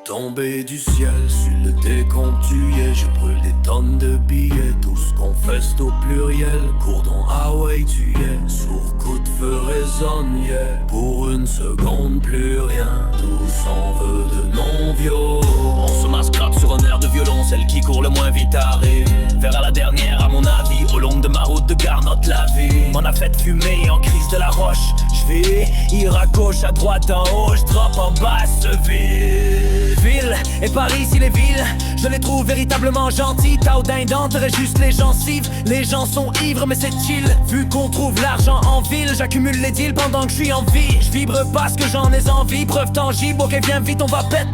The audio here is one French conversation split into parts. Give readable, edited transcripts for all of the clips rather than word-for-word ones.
Tombé du ciel, sur le décompte tu y es. Je brûle des tonnes de billets, tout ce qu'on feste au pluriel. Gourdon, Hawaii tu y es, sourd coup de feu résonne, yeah. Pour une seconde plus rien, tout s'en veut de non-viol. On se mascrape sur un air de violon, celle qui court le moins vite arrive. Vers à la dernière à mon avis, au long de ma route de garnotte la vie m'en a fait fumer en crise de la roche. J'vais ir à gauche, à droite, en haut, j'droppe en basse ville. Et Paris si les villes, je les trouve véritablement gentils. Tao d'indenterait juste les gencives. Les gens sont ivres mais c'est chill. Vu qu'on trouve l'argent en ville, j'accumule les deals pendant que je suis en vie. Je vibre parce que j'en ai envie, preuve tangible. Ok viens vite on va pète.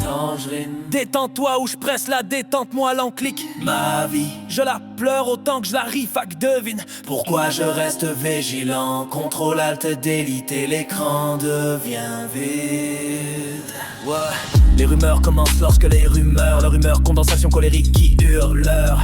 Détends-toi ou je presse la détente, moi l'enclic. Ma vie, je la pleure autant que je la rie, fac devine pourquoi je reste vigilant. Contrôle alt delete et l'écran devient vide. Ouais. Les rumeurs commencent lorsque les rumeurs, leur humeur, condensation colérique qui hurleur.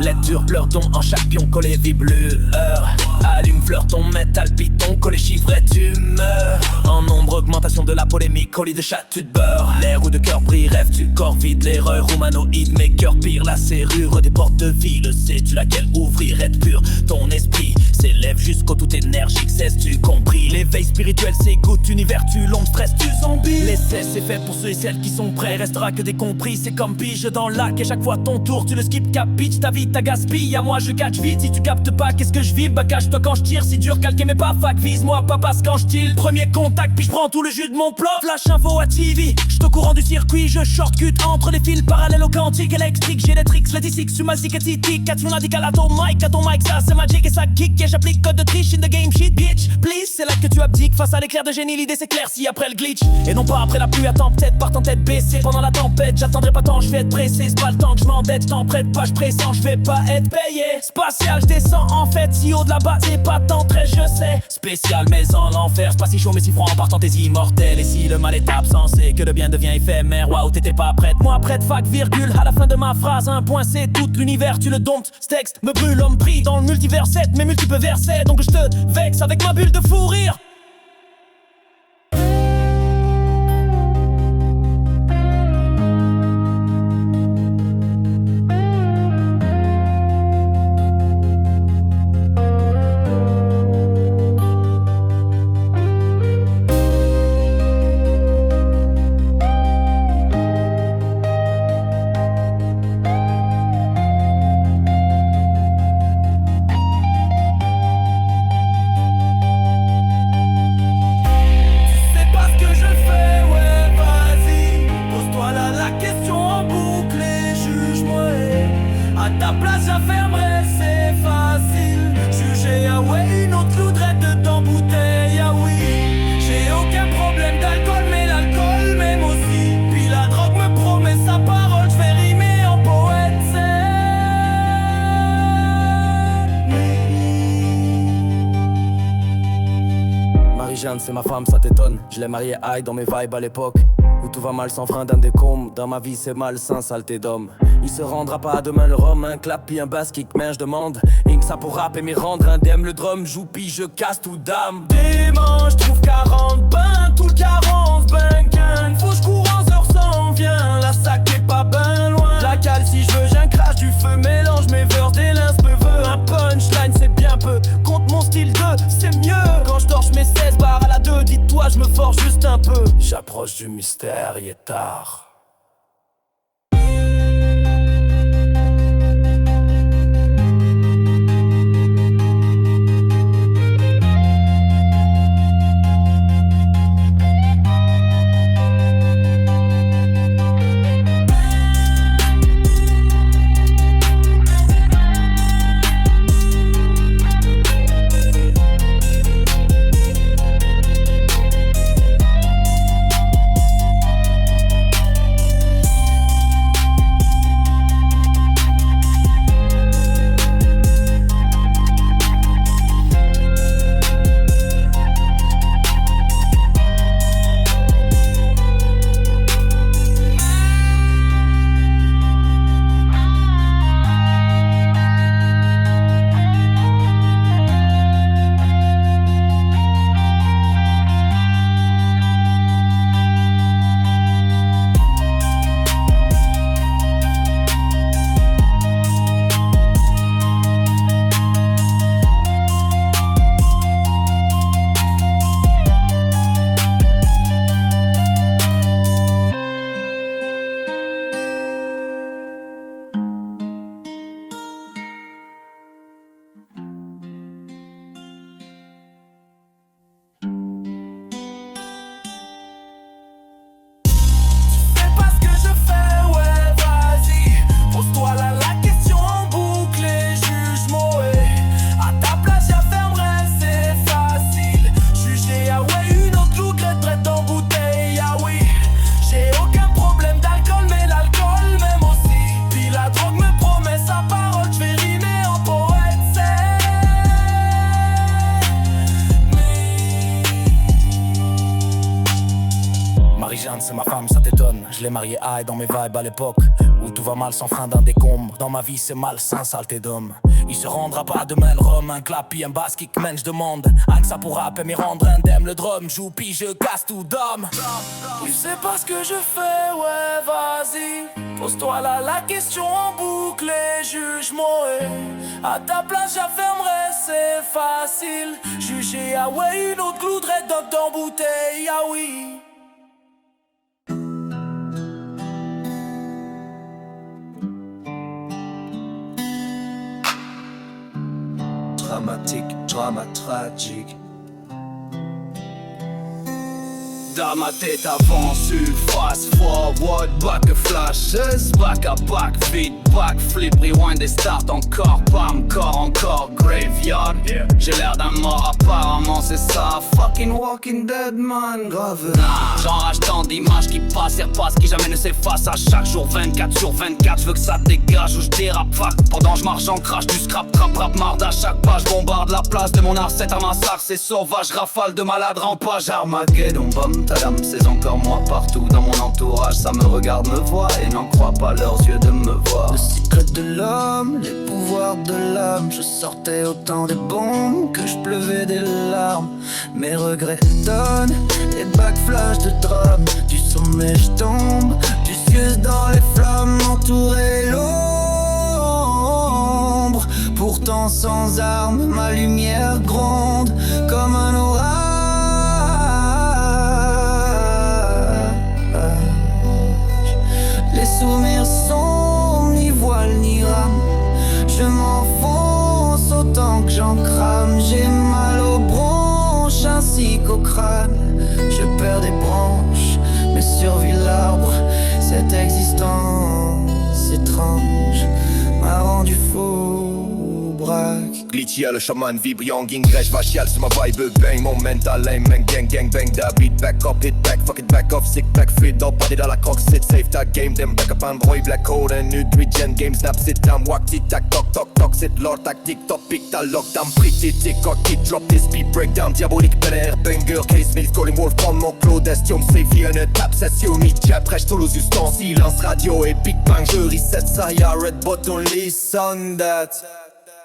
Lettre dure, pleure ton en chaque pion, collé vibreur. Allume, fleur ton métal, piton, collé chiffre et tu meurs. En nombre, augmentation de la polémique, colis de chat, tu te beurres. L'air ou de cœur brille, rêve tu corps vide, l'erreur humanoïde, mes cœurs pire, la serrure des portes de ville. Sais-tu laquelle ouvrir, être pur, ton esprit s'élève jusqu'au tout énergique, cesses-tu compris? L'éveil spirituel s'égoutte, univers tu l'ombre, stress tu zombie. L'essai c'est fait pour ceux et celles qui sont prêts, restera que des compris. C'est comme pige dans le lac et chaque fois ton tour tu le skip, capiche ta vie, ta gaspille. À moi je catch vite, si tu captes pas qu'est-ce que je vis, bah cache-toi quand je tire. Si dur calquer mais pas fac, vise-moi pas passe quand je tire. Premier contact puis je prends tout le jus de mon plot. Flash info à TV, j'suis au courant du circuit, je shortcut entre les fils parallèles au quantique électrique. J'ai les tricks, les D6, tu m'as et tic, tu m'as dit qu'à ton mic, ça c'est magic et ça kick. Et j'applique code de triche in the game shit, bitch. Please, c'est là que tu abdiques face à l'éclair de génie, l'idée c'est clair si après le glitch. Et non pas après la pluie, attends peut-être par en tête baissée pendant la tempête. J'attendrai pas tant, je vais être pressé, c'est pas le temps que je m'endette. T'en prête pas, je pressens, je vais pas être payé. Spatial, je descends en fait, si haut de la base c'est pas tant très je sais. Spécial mais en enfer, c'est pas si chaud mais si froid en partant t'es immortel. Et si le mal est absent, c'est que le bien devient éphémère. Waouh, t'étais pas prête, moi prête, fac, virgule. À la fin de ma phrase, un point c'est tout l'univers, tu le domptes. Ce texte me brûle, homme pris dans le multivers 7, mes multiples versets. Donc je te vexe avec ma bulle de fou rire. C'est ma femme, ça t'étonne. Je l'ai mariée high dans mes vibes à l'époque où tout va mal sans frein d'un décombre. Dans ma vie c'est malsain, saleté d'homme. Il se rendra pas à demain le rhum, un clap puis un bass kick, mais je demande Ink ça pour rap et m'y rendre indemne. Le drum joue puis je casse tout dame. Dimanche trouve 40 bains, tout le 40 ben faut je cours en heure s'en vient. La sac est pas ben loin. La cale si je veux j'ai un crash du feu. Mélange mes verses, des linspe veut un punchline c'est bien peu. Compte mon style de c'est mieux. Quand je torche mes 16 barres à la 2, dis-toi je me force juste un peu. J'approche du mystère, il est tard. l'ai marié high dans mes vibes à l'époque où tout va mal sans frein d'un décombre. Dans ma vie c'est malsain, saleté d'homme. Il se rendra pas demain le rhum, un clap un basse kick, man, je demande. Avec ça pour rap et m'y rendre indemne. Le drum joue puis je casse tout d'homme. Tu sais pas ce que je fais, ouais vas-y. Pose-toi là la question en boucle et juge-moi. À ta place j'affirmerai c'est facile. Juger ah ouais une autre glue de Red Dog dans bouteille, ah oui. Dramatique, drama tragique. Dans ma tête avance, fast forward, back flashes, back à back, feed, back, flip, rewind et start encore, bam, encore, graveyard. J'ai l'air d'un mort apparemment, c'est ça, fucking walking dead man, grave. Nah, j'enrage tant d'images qui passent et repassent, qui jamais ne s'effacent à chaque jour, 24 sur 24, je veux que ça dégage ou je dérape, fuck. Pendant je marche en crash, du scrap, rap, marde à chaque page, bombarde la place de mon art, c'est un massacre, c'est sauvage, rafale de malades, rampage, Armageddon, bam. Tadam, c'est encore moi partout dans mon entourage. Ça me regarde, me voit et n'en croit pas leurs yeux de me voir. Le cycle de l'homme, les pouvoirs de l'âme. Je sortais autant des bombes que je pleuvais des larmes. Mes regrets donnent des backflashes de drame. Du sommet je tombe, jusque dans les flammes, entouré l'ombre. Pourtant sans armes, ma lumière gronde comme un orage. Les souvenirs sont ni voile ni rame. Je m'enfonce autant que j'en crame. J'ai mal aux bronches ainsi qu'au crâne. Je perds des branches mais survit l'arbre. Cette existence étrange m'a rendu fou, braque. Glitchy le chaman vibrant, gingrèche vachial sur ma vibe bang. Mon mental lame, man, gang, bang, da beat back up, hit back, fuck it back off, sick back, feed up, party dans la croque, sit safe, ta game, them back up, Android, black code, and nutrient, game, snap, sit down, walk, tic, tac, toc, toc, toc, sit, lord, tactique, top, pick, ta lock, down, pretty, tick, cock, hit, drop, this beat, breakdown, diabolique, bel air, banger, case, milk, calling wolf, prendre mon Claude, estium, safe, une tap, session, mid-jab, prêche, Toulouse, ustensiles, silence, radio et big bang, je reset, ça, y'a red button, listen that.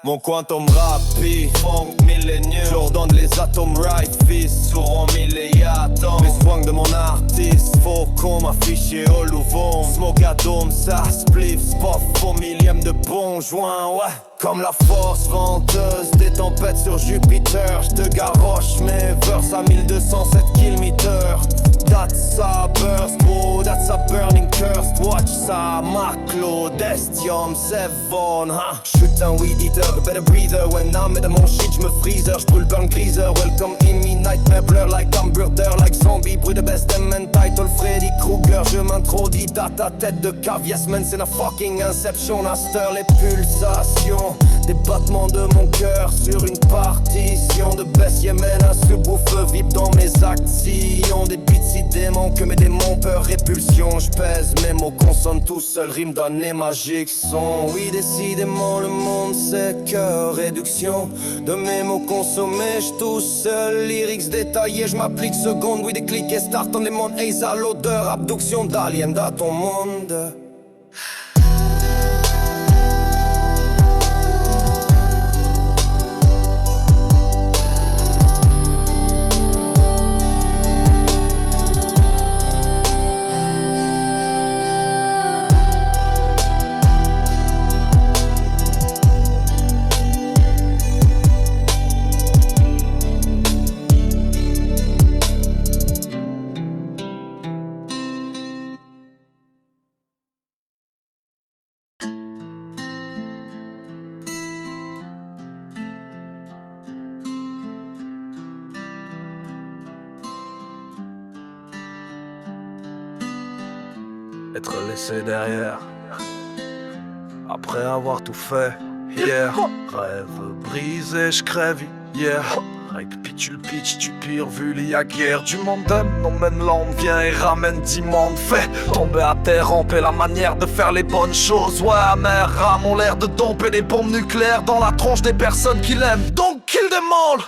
Mon quantum rapide, funk millénium. J'ordonne les atomes right fist sur un milliatom. Les swings de mon artiste, faut qu'on m'affiche au Louvre. Smoke à dôme, ça spliff, spoff au millième de bon joint, ouais. Comme la force venteuse des tempêtes sur Jupiter. J'te garoche mes verses à 1207 km. That's a burst, bro, that's a burning curse. Watch ça, ma Claudestium, Sevon, huh? J'suis un weed eater, better breather. When I'm at mon shit, j'me freezer, j'brûle burn greaser. Welcome in me, nightmare blur like hamburger, like zombie. Bruit de best and title Freddy Krueger. Je m'introduis dans ta tête de cave, yes man, c'est la fucking inception. À cette heure, les pulsations, des battements de mon cœur sur une partition de baisse Yémen. Un subwoofer vibre dans mes actions. Des beats si démons que mes démons peur répulsion. J'pèse mes mots, consonne tout seul, rime donné magique son. Oui décidément le monde c'est que réduction de mes mots consommés. J'tous seul, lyrics détaillés, j'm'applique seconde. Oui des clics et start on les mondes, ace à l'odeur. Abduction d'alien dans ton monde. Être laissé derrière après avoir tout fait hier. Rêve brisé, j'crève hier. Rape pitch, le pitch, tu pire vu il y a guerre. Du monde emmène l'homme, vient et ramène d'immondes faits. Tomber à terre, ramper la manière de faire les bonnes choses. Ouais, amer, rame ont l'air de domper des bombes nucléaires dans la tronche des personnes qui l'aiment. Donc kill them all.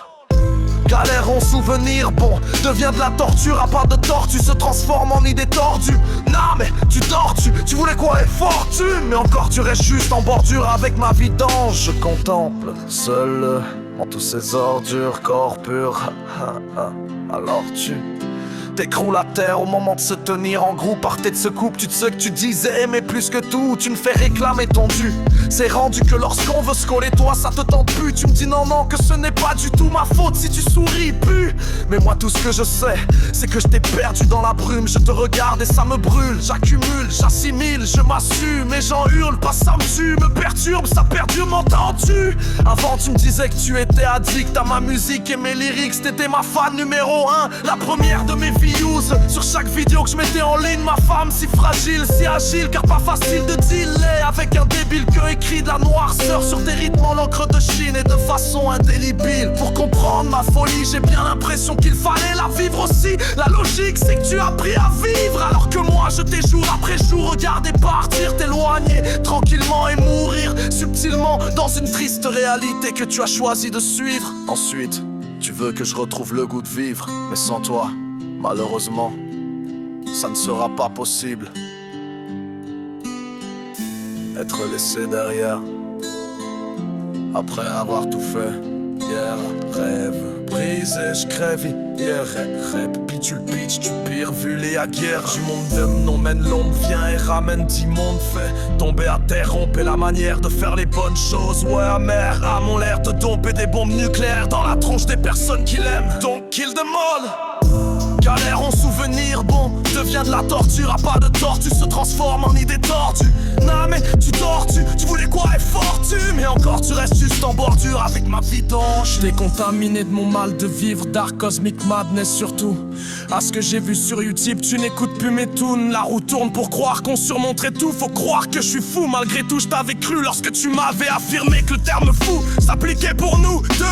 Galère en souvenir, bon, devient de la torture. À part de tortue se transforme en idée tordue. Non mais tu tortues, tu voulais quoi et fortune. Mais encore tu restes juste en bordure avec ma vie d'ange. Je contemple, seul, en tous ces ordures, corps pur. Alors tu t'écroules à terre au moment de se tenir en groupe. Par tête se coupe, tu te sais que tu disais aimer plus que tout. Tu me fais réclamer ton dû. C'est rendu que lorsqu'on veut se coller, toi ça te tente plus. Tu me dis non, que ce n'est pas du tout ma faute si tu souris plus. Mais moi tout ce que je sais, c'est que je t'ai perdu dans la brume. Je te regarde et ça me brûle. J'accumule, j'assimile, je m'assume. Et j'en hurle, pas ça me tue. Me perturbe, ça perdure, m'entends-tu? Avant tu me disais que tu étais addict à ma musique et mes lyrics. T'étais ma fan numéro 1, la première de mes views. Sur chaque vidéo que je mettais en ligne, ma femme si fragile, si agile, car pas facile de dealer avec un débile que écrit de la noirceur sur des rythmes en l'encre de Chine et de façon indélébile. Pour comprendre ma folie, j'ai bien l'impression qu'il fallait la vivre aussi. La logique c'est que tu as appris à vivre, alors que moi je t'ai jour après jour regardé partir, t'éloigner tranquillement et mourir subtilement dans une triste réalité que tu as choisi de suivre. Ensuite, tu veux que je retrouve le goût de vivre, mais sans toi, malheureusement, ça ne sera pas possible. Être laissé derrière, après avoir tout fait. Hier, rêve brisé, je crève. Hier, rêve, puis tu le pitch, tu pires, vu les guerre. Du monde non mène l'ombre, vient et ramène 10 mondes fait. Tomber à terre, romper la manière de faire les bonnes choses. Ouais, amer, à mon l'air de domper des bombes nucléaires dans la tronche des personnes qui l'aiment. Donc kill them all. Galère en souvenir, bon, devient de la torture. À pas de tortue se transforme en idée tordue. Non mais tu tortues, tu voulais quoi et fortune. Mais encore tu restes juste en bordure avec ma vie d'ange. Je t'ai contaminé de mon mal de vivre, Dark Cosmic Madness surtout. À ce que j'ai vu sur YouTube, tu n'écoutes plus mes tunes. La roue tourne pour croire qu'on surmonterait tout. Faut croire que je suis fou, malgré tout je t'avais cru lorsque tu m'avais affirmé que le terme fou s'appliquait pour nous. 2,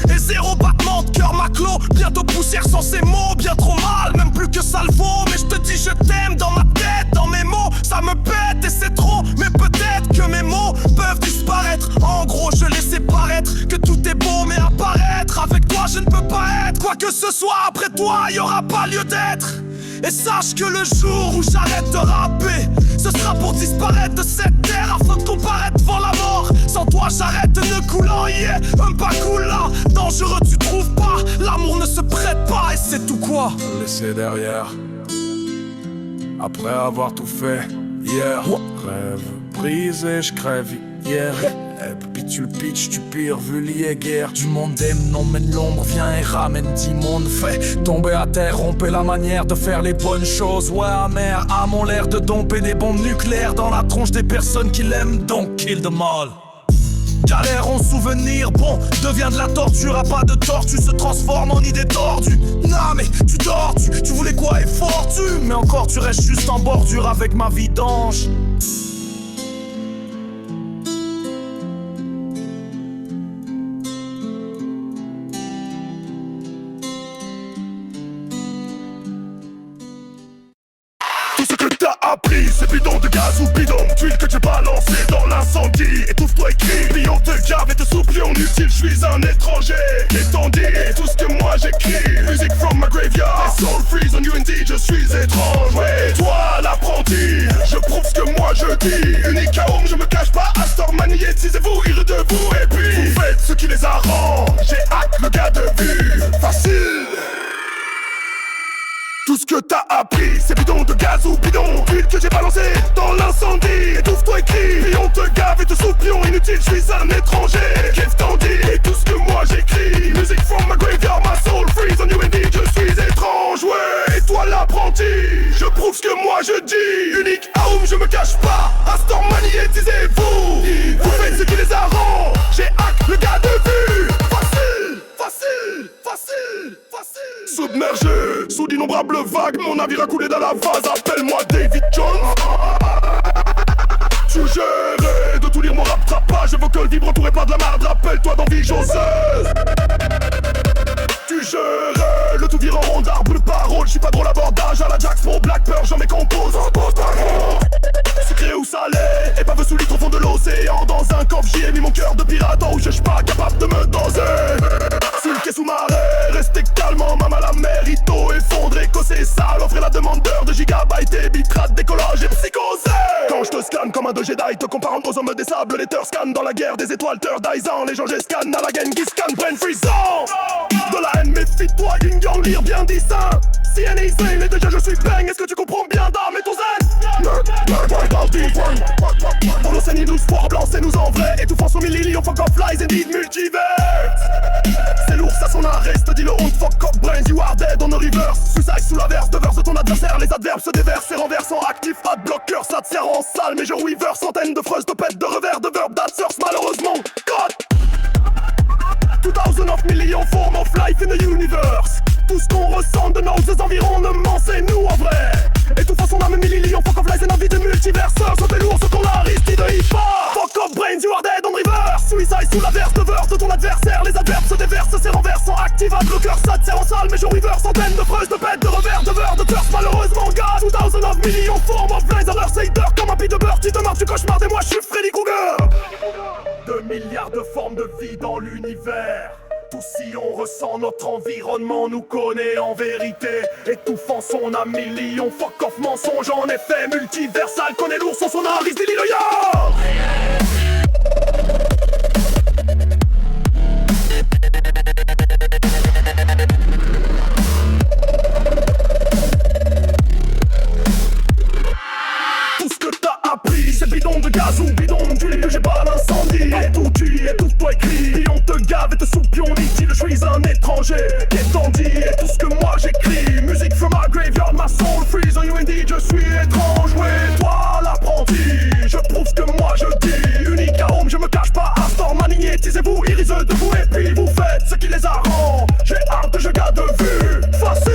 1 et 0 battement de cœur maclo. Bientôt poussière sans ces mots, bien trop mal, même plus que ça le vaut. Mais je te dis je t'aime dans ma tête, dans mes mots. Ça me pète et c'est trop, mais peut-être que mes mots peuvent disparaître. En gros je laissais paraître que tout est beau, mais apparaître avec toi je ne peux pas être. Quoi que ce soit après toi, y aura pas lieu d'être. Et sache que le jour où j'arrête de rapper, ce sera pour disparaître de cette terre afin de comparaître devant la mort. Sans toi j'arrête ne coulant, yeah, pas cool là. Dangereux tu trouves pas, l'amour ne se prête pas et c'est tout quoi. Laissé derrière, après avoir tout fait. Hier, rêve brisé, je crève. Hier, puis tu le pitch, tu pires, vu lié guerre. Du monde aime, non mène l'ombre, vient et ramène 10 mondes fait. Tomber à terre, romper la manière de faire les bonnes choses. Ouais, amer, à mon l'air de domper des bombes nucléaires dans la tronche des personnes qui l'aiment, donc kill them all. Galère en souvenir, bon, devient de la torture. À pas de tortue se transforme en idée tordue. Non mais tu tortues, tu voulais quoi et fortune. Mais encore tu restes juste en bordure avec ma vie d'ange. C'est bidon de gaz ou bidon d'huile que j'ai balancé dans l'incendie. Étouffe-toi et crie, puis on te gave et te souplions inutile. Je suis un étranger, étendu et tout ce que moi j'écris. Music from my graveyard, les soul freeze on UND, je suis étrange. Ouais, toi l'apprenti, je prouve ce que moi je dis. Unique à home, je me cache pas, Astor magnétisez-vous, irez de vous. Et puis, vous faites ce qui les arrange, j'ai hâte le gars de vue. Facile. Tout ce que t'as appris, c'est bidon de gaz ou bidon d'huile que j'ai balancé dans l'incendie. Étouffe-toi et crie, puis on te gave et te souplions inutile, je suis un étranger. Qu'est-ce t'en dis, et tout ce que moi j'écris. Music from my graveyard, my soul freeze on UND, je suis étrange, ouais. Et toi l'apprenti, je prouve ce que moi je dis. Unique à home, je me cache pas, Astor magnétisez-vous. Vous faites ce qui les arrange, j'ai hack le gars de vue. Facile, facile, facile, facile. Submergé sous d'innombrables vagues, mon navire a coulé dans la vase. Appelle-moi David Jones. Suggéré de tout lire mon rap trapage. Je vocal vibre entouré par de la marde. Rappelle-toi d'envie joseuse. Tu gérais le tout virant en rond d'arbre de parole. J'suis pas drôle abordage à la Jax pour Black Pearl. J'en mets compose en pantalon. Sucré ou salé, épave sous litre au fond de l'océan. Dans un coffre j'y ai mis mon cœur de pirate. Oh j'suis pas capable de me doser. sulky sous-marin. Restez calme, maman la mérito. Effondré, cossé, sale, offrez la demandeur de gigabytes et bitrate, décollage et psychosé. Quand je te scanne comme un de Jedi, te comparant aux hommes des sables, les teurs scannent dans la guerre des étoiles, teurs d'Aizan, les gens scanne à la Genghis Khan, brain freezant. De la haine, méfie-toi, Yin Yang, lire bien distinct. Si elle est insane, et déjà je suis bang, est-ce que tu comprends bien, dame et ton zen? Pour nos scènes, ils nous sport blanc, c'est nous en vrai. Étouffant son million, fuck off lies and need multiverse. C'est lourd, ça son arrest, dis le honte, fuck off brains, you are dead on the reverse. Suicide sous la verse, de verse de ton adversaire, les adverbes se déversent et renversent en actif, ad blocker, ça te sert en salle. Mais je reverse, centaines de phrases, de pètes, de revers, de verbes, dancers, malheureusement, God 2000 of million form of life in the universe. Tout ce qu'on ressent de nos environnements, c'est nous en vrai. Étouffant son âme, million, fuck off lies and envie de multiverseurs. Sautez lourd, sautons l'Aristide de hip-hop. Fuck off brains, you are dead on reverse. Suicide sous la verse, de verse de ton adversaire. Les adverbes se déversent, c'est renversant, active, ad blocker, ça te sert en salle. Mais je reverse, centaines de phrases, de pètes, de revers, de verre, de curse, malheureusement, God 2000 of million form of lies and leur Seider. Comme un pit de beurre, tu te marres, tu cauchemars, et moi je suis Freddy Krueger. 2 milliards de formes de vie dans l'univers. Tous si on ressent notre environnement nous connaît en vérité. Étouffant son âme, million, fuck off mensonge en effet multiversal. Connaît l'ours en son Aris, Dilly le yard. Tout ce que t'as appris, c'est bidon de gaz ou bidon d'huile que j'ai pas l'incendie. Partout tu y es, tout toi écrit. Puis on te gave et te soupion, dit-il, je suis un étranger. Qu'est-ce dit et tout ce que moi j'écris. Musique from my graveyard, ma soul freeze on you indeed, je suis étrange. Oui, toi l'apprenti, je prouve ce que moi je dis. Unique à home, je me cache pas à Storm, magnétisez-vous, iriseux de vous et puis vous faites ce qui les arrange. J'ai hâte de je garde de vue, facile.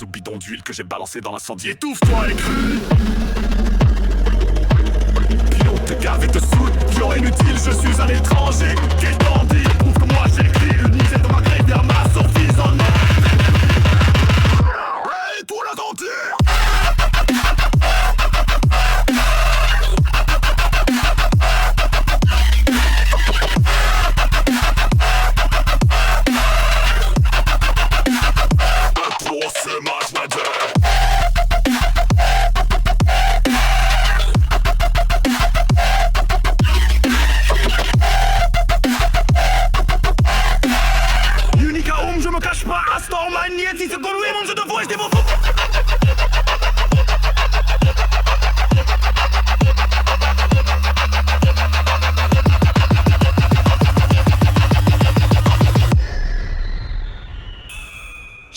Ou bidon d'huile que j'ai balancé dans l'incendie. Étouffe-toi et crue. Puis on te gave et te soude. Pion inutile, je suis un étranger. Quel bandit, prouve que moi j'écris. Unisé dans ma grève vers ma survie en or. Hey, toi la denture.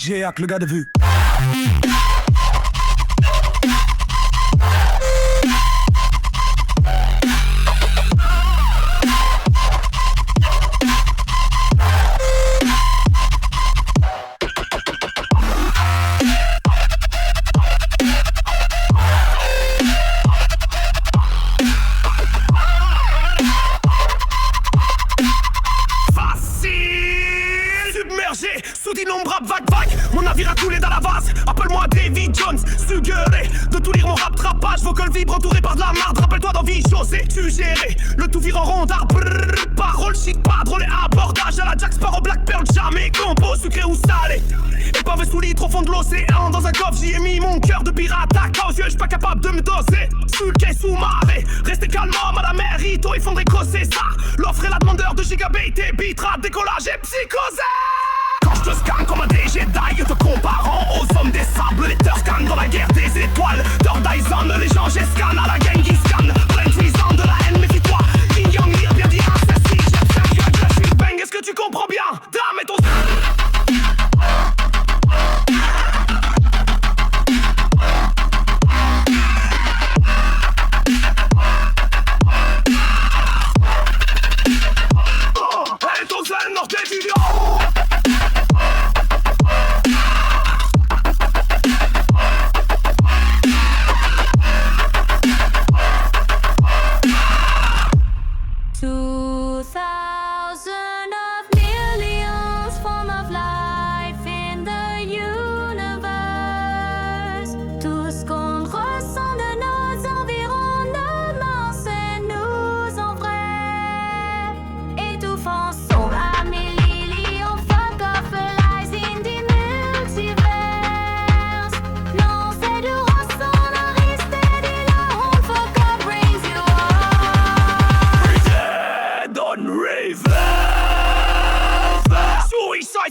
Géac, le gars de vue. Sous d'innombrables vagues, mon navire a coulé dans la vase. Appelle-moi David Jones, suggéré de tout lire mon rap trapage. Vocal vibre entouré par de la marde. Rappelle-toi d'envie José, suggéré. Le tout vire en rondard, parole chic, pas drôle et abordage. À la Jack Sparrow, Black Pearl, jamais compo, sucré ou salé. Épave sous litre au fond de l'océan. Dans un coffre, j'y ai mis mon cœur de pirate. À cause, je suis pas capable de me doser. Sous le quai, sous marée. Restez calme, madame Merito, effondré, c'est ça. L'offre est la demandeur de gigabait et bitra, décollage et psychosé. Quand je te scanne comme un des Jedi, te comparant aux hommes des sables, les Turkans dans la guerre des étoiles. Thor Dyson, les gens j'escanne à la gang qui scanne. Plein de de la haine, méfie-toi. King Young, lire bien dit incesti. Je suis bang, est-ce que tu comprends bien? Dame et ton... Et ton zen, nord des vidéos.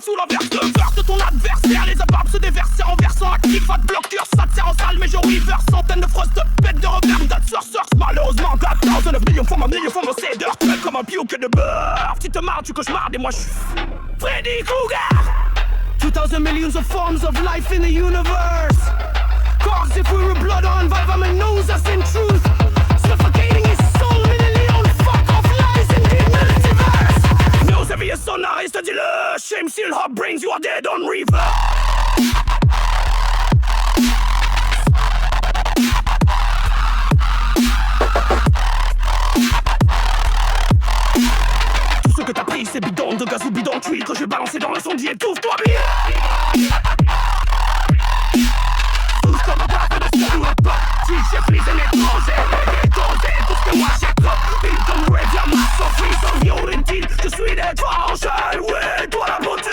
Sous l'envers de ton adversaire, les appables se déversent en versant actif. Pas de bloqueur, ça te sert en salle, mais je river. Centaines de frostes, de pètes de revers, date surf, malheureusement, 4 9 millions formes mon cédeur. Tu comme un pioque de beurre. Si te marres, tu cauchemardes et moi je suis Freddy Krueger. 2000 millions of forms of life in the universe. Cause if we were blood on Vivamin knows us in truth. Suffocating his soul in a leon, fuck off lies in the multiverse. Nos avis sonaristes, dis-le. Shame still hot brains, you are dead on river. Tout ce que t'as pris c'est bidon de gaz ou bidon d'huile que je vais balancer dans l'incendie. Étouffe-toi bien. Tous comme un plat de sol ou un pot. Si j'ai pris un étranger, dédosé tout ce que moi j'ai trop. Ils comme rêve y'a ma Sophie, sans violentine. Je suis l'étrange, ouais, toi la beauté.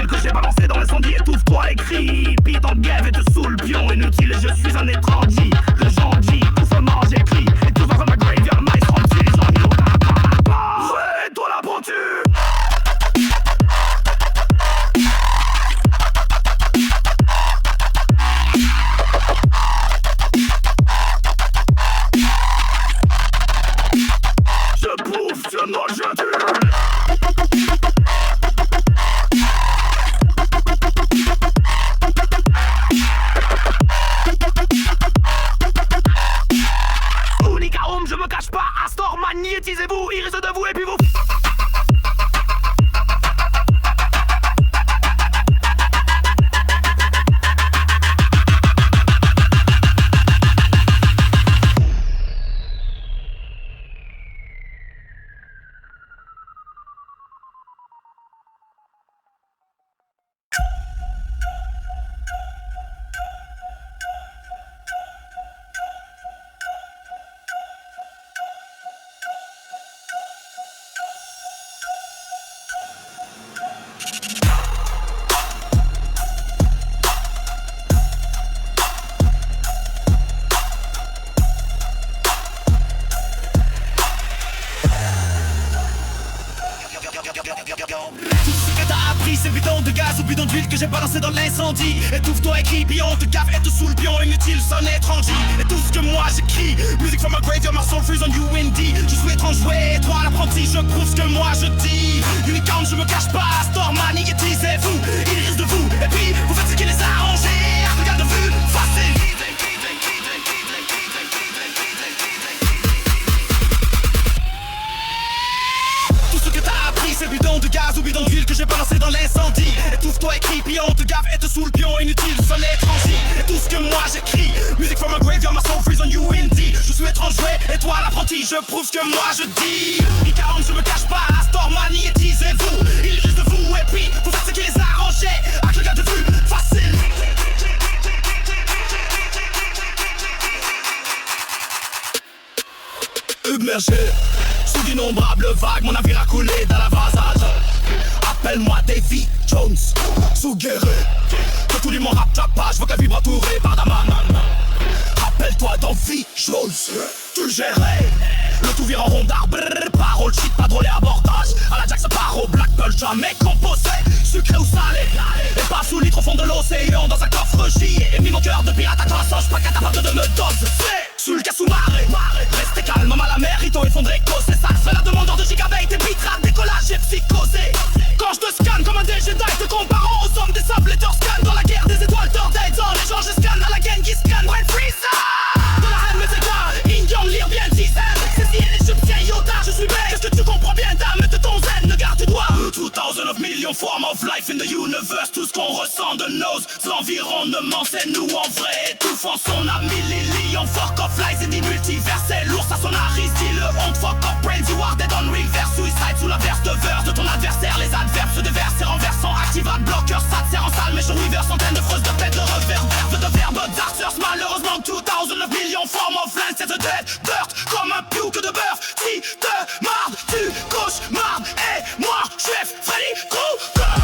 Que j'ai balancé dans l'incendie, étouffe-toi et crie. Pis dans le guêpe et te sous le pion. Inutile, je suis un étranger. Le gentil, tout se mange et crie. Et tout va comme un graveyard, my son, les agneaux. Ouais, toi la beauté. Je bouffe, je mange, je tue. pris ces bidons de gaz ou bidons d'huile que j'ai balancé dans l'incendie. Étouffe-toi, écris, puis on te gaffe et te saoule, puis on inutile, sonne étranger. Et tout ce que moi j'écris, music from my graveyard, my soul freeze on UND. Je suis étrange, ouais, toi l'apprenti, je prouve ce que moi je dis. Unicorn, je me cache pas, Storman, magnétisez-vous, ils risent de vous, et puis vous faites ce qui les a arrangés. À regard de vue, facile. Ces bidons de gaz ou bidons d'huile que j'ai balancé dans l'incendie. Étouffe-toi, écris, puis on te gaffe et te saoule, puis on inutile, sonne étranger. Et tout ce que moi j'écris, music from a graveyard, my soul freeze on UND. Je suis étrange, ouais, et toi l'apprenti, je prouve ce que moi je dis. Unicorn, je me cache pas, Storman, magnétisez-vous, ils risent de vous, et puis vous faites ce qui les a arrangés. À regard de vue, facile. Submergé sous d'innombrables vagues, mon navire a coulé dans la vasage. Appelle-moi Davy Jones, sous-guéré que tous les mon rap tapage, vocal vibre entouré par Daman. Rappelle-toi dans Visuals, tu gérais le tout vire en rond d'arbre. Parole, shit, pas drôle et abordage. À la Jackson Paro, Black Pearl, jamais composé, sucré ou salé. Et pas sous litre au fond de l'océan, dans un coffre J. Et mis mon cœur de pirate à croissance, pas capable de me doser. Sous le cas sous marée, restez calme, maman la mer, ils t'ont effondré, causé. Ça serait la demandeur de gigabytes, tes bitrats, décollage et psychosé. Quand je te scanne comme un DG Jedi, te comparant aux hommes des sables, et te scanne dans la guerre des étoiles, Dead Zone. Échange et scanne à la Genghis Khan, Red Freezer. De la haine, mais c'est gars, Indian, lire bien le dizaine. C'est si elle est égyptien, Yoda, je suis bête. Qu'est-ce que tu comprends bien, dame, de ton zen, ne garde tes doigts. 2000 of million form of life in the universe. Tout ce qu'on ressent de nos l'environnement, c'est nous en vrai. Étouffant son ami Lily, on fuck off lies et dit multivers. C'est l'ours à son Aris, dit le honte, fuck off brains. You are dead on reverse, suicide sous la verse de verse de ton adversaire. Les adverbes se déversent, c'est renversant, activate, bloqueur, ça te sert en salle. Mais je reverse centaines de freuses de tête, de revers, de verbes, d'arters. Malheureusement 2000 of million form of land, c'est de dead dirt, comme un puke de beurre. Si te marde, tu cauchemardes, et moi, chef Freddy Krueger.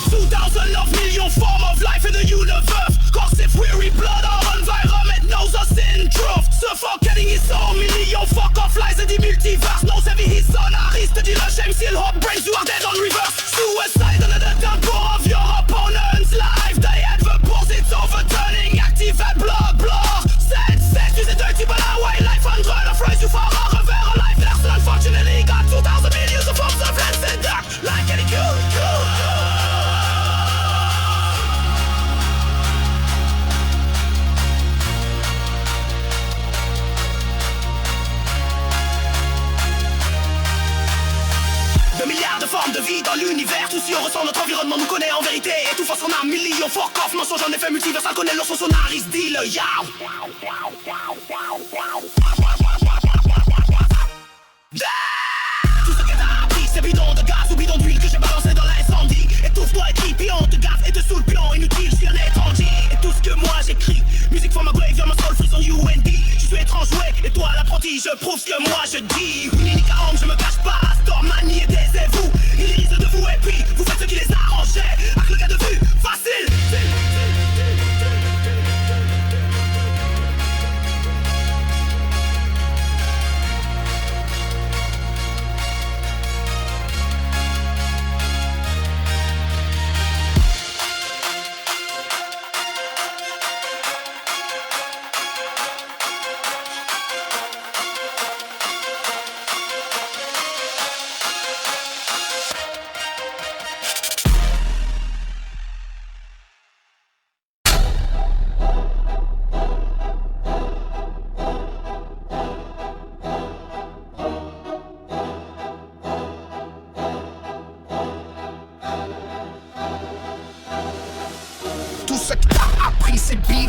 2000 of million form of life in the universe. Cause if weary blood, our environment knows us in truth. Suffocating his own million fuck off lies in the multiverse. Knows heavy his son, Aris, te dit le shame, still hot brains, you are dead on reverse. Suicide under the tempo of your opponent's life. They adverpose, it's overturning, activate, blood, set, use it dirty, but I way life under the phrase you for a revers a life. There's unfortunately got 2000 million of forms of lens and dark, like any cool. Milliards de formes de vie dans l'univers. Tous si on ressent notre environnement nous connaît en vérité. Étouffant son âme, millions fuck off. Mensonge en effet multiversal, connaît l'ours son Aris, dit le yow. Tout ce que t'as appris, c'est bidon de gaz ou bidon d'huile que j'ai balancé dans l'incendie. Étouffe-toi, écris, puis on te gaffe et te saoule, puis on inutile, je suis un étranger. Et tout ce que moi j'écris, music from my graveyard, my soul freeze on UND. Je suis étrange, ouais, et toi l'apprenti, je prouve ce que moi je dis. Unicorn, je me cache pas, Storman, taisez-vous, ils risent de vous, et puis vous faites ce qui les arrangeait. À regard de vue, facile.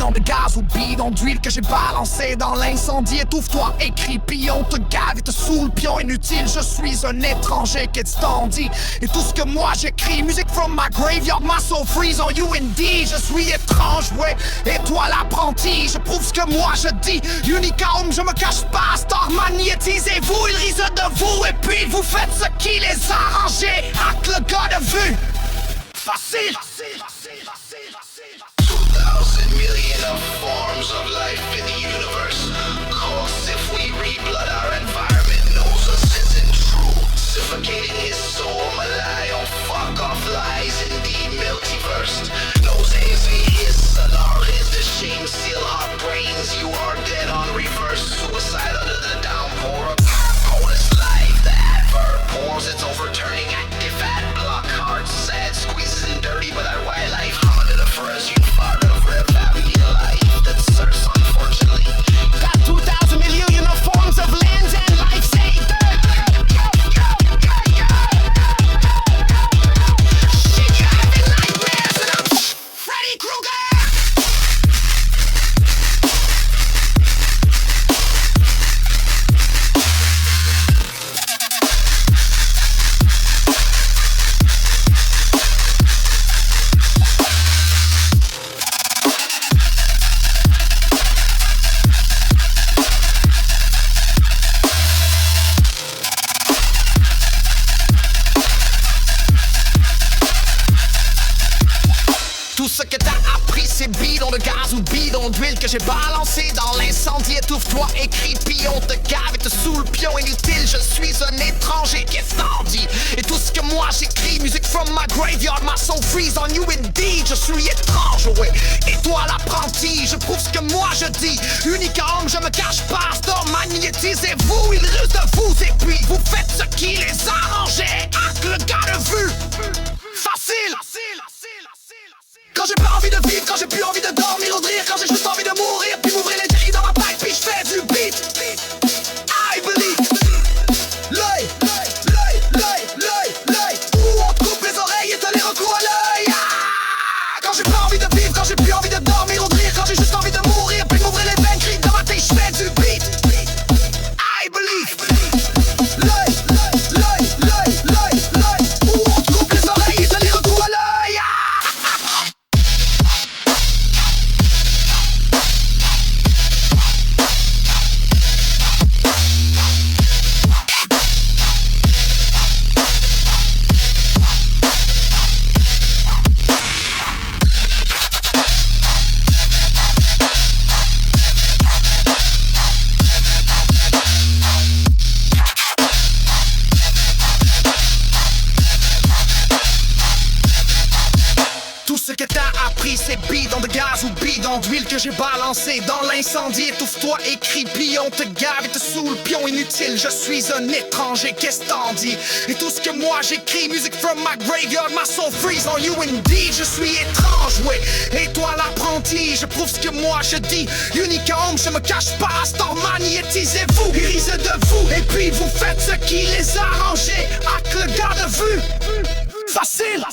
De gaz ou bidon d'huile que j'ai balancé dans l'incendie. Étouffe-toi, écris, puis on te gave et te saoule, pion inutile. Je suis un étranger, qu'est-ce t'en dis? Et tout ce que moi j'écris, music from my graveyard, my soul freeze on UND. Je suis étrange, ouais, et toi l'apprenti, je prouve ce que moi je dis. Unicorn, je me cache pas, Star magnétisez-vous, ils risent de vous, et puis vous faites ce qui les arrange. Hack le gars de vue, facile. 2000 million of forms of life in the universe. Cause if we read blood, our environment knows us isn't true. Suffocating his soul. ce que t'as appris c'est bidon de gaz ou bidon d'huile que j'ai balancé dans l'incendie. Étouffe-toi, écris, puis on te gave et te sous le pion inutile. Je suis un étranger, qu'est-ce t'en dis? Et tout ce que moi j'écris, music from my graveyard, my soul freeze on you indeed. Je suis étrange, ouais, et toi l'apprenti, je prouve ce que moi je dis. Unique homme, je me cache pas, Storm, magnétisez-vous, ils rusent de vous et puis vous faites ce qui les arrangeait. Hack le gars de vue, facile. Quand j'ai pas envie de vivre, quand j'ai plus envie de dormir ou de rire, quand j'ai juste envie de mourir, puis m'ouvrir les grilles dans ma pipe, puis je fais du beat. I believe. L'œil, où on te coupe les oreilles et te les recoue à l'œil. Quand j'ai pas envie de vivre, quand j'ai plus envie de dormir ou de rire, quand j'ai juste envie de mourir, puis m'ouvrir les veines, grilles dans ma tête, je fais du beat. I believe. L'œil, où on te coupe les oreilles et te les recoue à l'œil. C'est bidon de gaz ou bidon d'huile que j'ai balancé dans l'incendie. Étouffe-toi, écris, puis on te gave et te sous le pion inutile. Je suis un étranger, qu'est-ce t'en dis? Et tout ce que moi j'écris, music from my graveyard, my soul freeze on you indeed. Je suis étrange, ouais, et toi l'apprenti, je prouve ce que moi je dis. Unique homme, je me cache pas, Storm, magnétisez-vous, ils risent de vous, et puis vous faites ce qui les arrangeait. Hack le gars de vue, facile.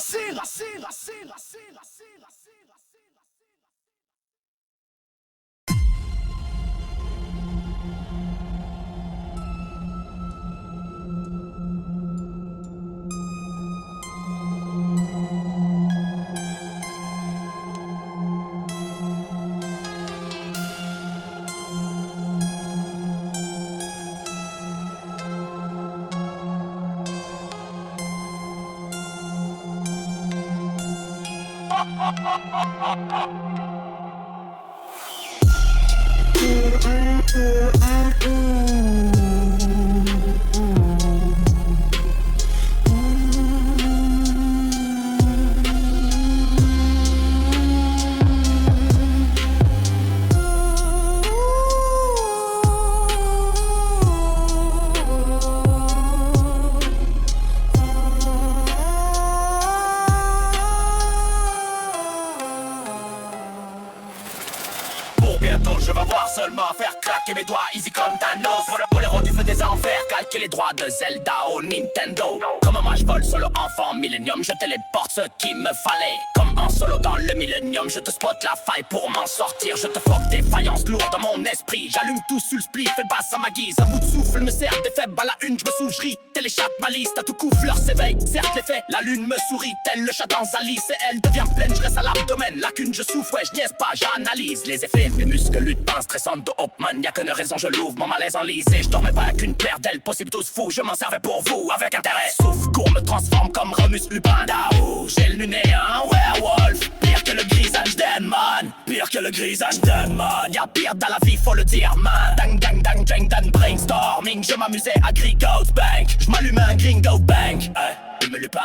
Mes doigts easy comme Thanos. Boléro du feu des enfers, calquer les droits de Zelda au Nintendo. Comme moi je vole solo enfant Millennium, je téléporte ce qu'il me fallait. Comme en solo dans le Millennium, je te spot la faille pour m'en sortir. Je te foque des faïences lourdes dans mon esprit. J'allume tout sur le split, fais le basse à ma guise. Un bout de souffle me sert des faibles à la une, je me souffle, je ris. Téléchappe ma liste, à tout coup fleur s'éveille. Certes les faits, la lune me sourit, tel le chat dans Alice. Et elle devient pleine, je reste à l'abdomen. Lacune, je souffre, ouais, je niaise pas, j'analyse les effets. Mes muscles luttent, pas stressante de Hopman. Y'a qu'une raison, je l'ouvre, mon malaise en lisse. Et je dormais pas qu'une paire d'ailes, possible tous fous. Je m'en servais pour vous, avec intérêt. Souffle court me transforme comme Remus Lupin. Daou, j'ai le nez un werewolf. Pire que le grisage d'Edmond, pire que le grisage d'Edmond. Y'a pire dans la vie, faut le dire, man. Dang, dang, dang, dang, dang, brainstorming. Je m'amusais à Gringo's Bank. Je m'allumais un Gringo Bank. Il me Lupin,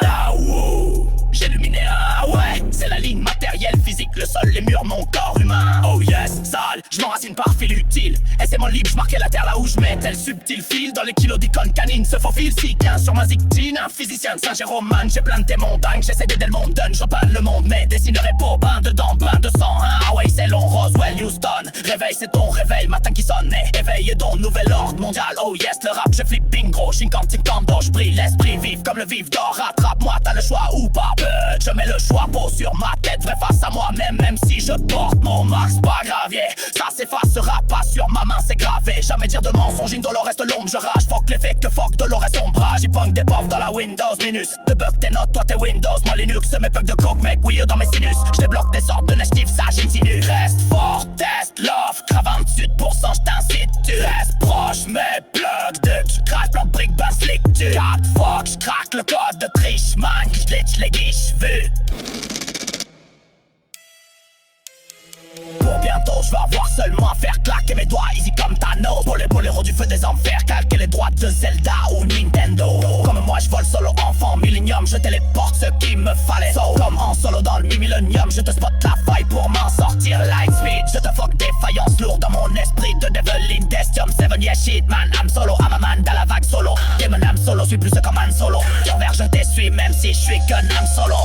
j'ai le minéa, ouais. C'est la ligne matérielle, physique, le sol, les murs, mon corps humain. Oh yes, sale, je m'enracine par fil utile. Et c'est mon libre, je marquais la terre là où je mets. Tel subtil fil dans les kilos d'icônes canines se faufile. Si 15 sur ma zictine, un physicien de Saint-Jérôme, man. J'ai plein de démons dingues, j'essaie d'aider le monde, je peins le monde, mais dessinerai pas bain dedans, bain de sang, hein. Ah ouais, c'est long, Roswell, Houston. Réveil, c'est ton réveil, matin qui sonne. Éveillé dans nouvel ordre mondial. Oh yes, le rap, je flippe bingo, Shinkantikando, je brille l'esprit vif comme le vif d'or. Rattrape-moi, t'as le choix ou pas. Je mets le choix beau sur ma tête, vrai face à moi-même, même si je porte mon max, pas grave, yeah. Ça s'effacera pas sur ma main, c'est gravé. Jamais dire de mensonge, Indolo reste l'ombre, je rage. Fuck l'effet que fuck de l'or et sombrage. J'y punk des pauvres dans la Windows Minus. De bug tes notes, toi tes Windows, moi Linux. Mes bugs de coke, mec, oui, dans mes sinus. J'débloque des sortes de nestifs, ça j'insinue. Reste fort, test, love, crave 28%, j't'incite. Tu restes proche, mes plugs de tu craques, plan de briques, basse, slick, tu 4 fuck, j'craque le code de triche, man. J'glitch les guiches, vu. Je veux avoir seulement à faire claquer mes doigts easy comme Thanos. Pour les boléros du feu des enfers, calquer les droits de Zelda ou Nintendo. Comme moi je vole solo enfant Millennium, je téléporte ce qu'il me fallait. So, comme en solo dans le mi-millennium, je te spot la faille pour m'en sortir Lightspeed. Je te fuck défaillance lourde dans mon esprit de Devil in Destium 7 yeah shit man, I'm solo, I'm a man dans la vague solo. Game un âme solo, suis plus comme un solo. Cœur vert je t'essuie même si je suis qu'un âme solo.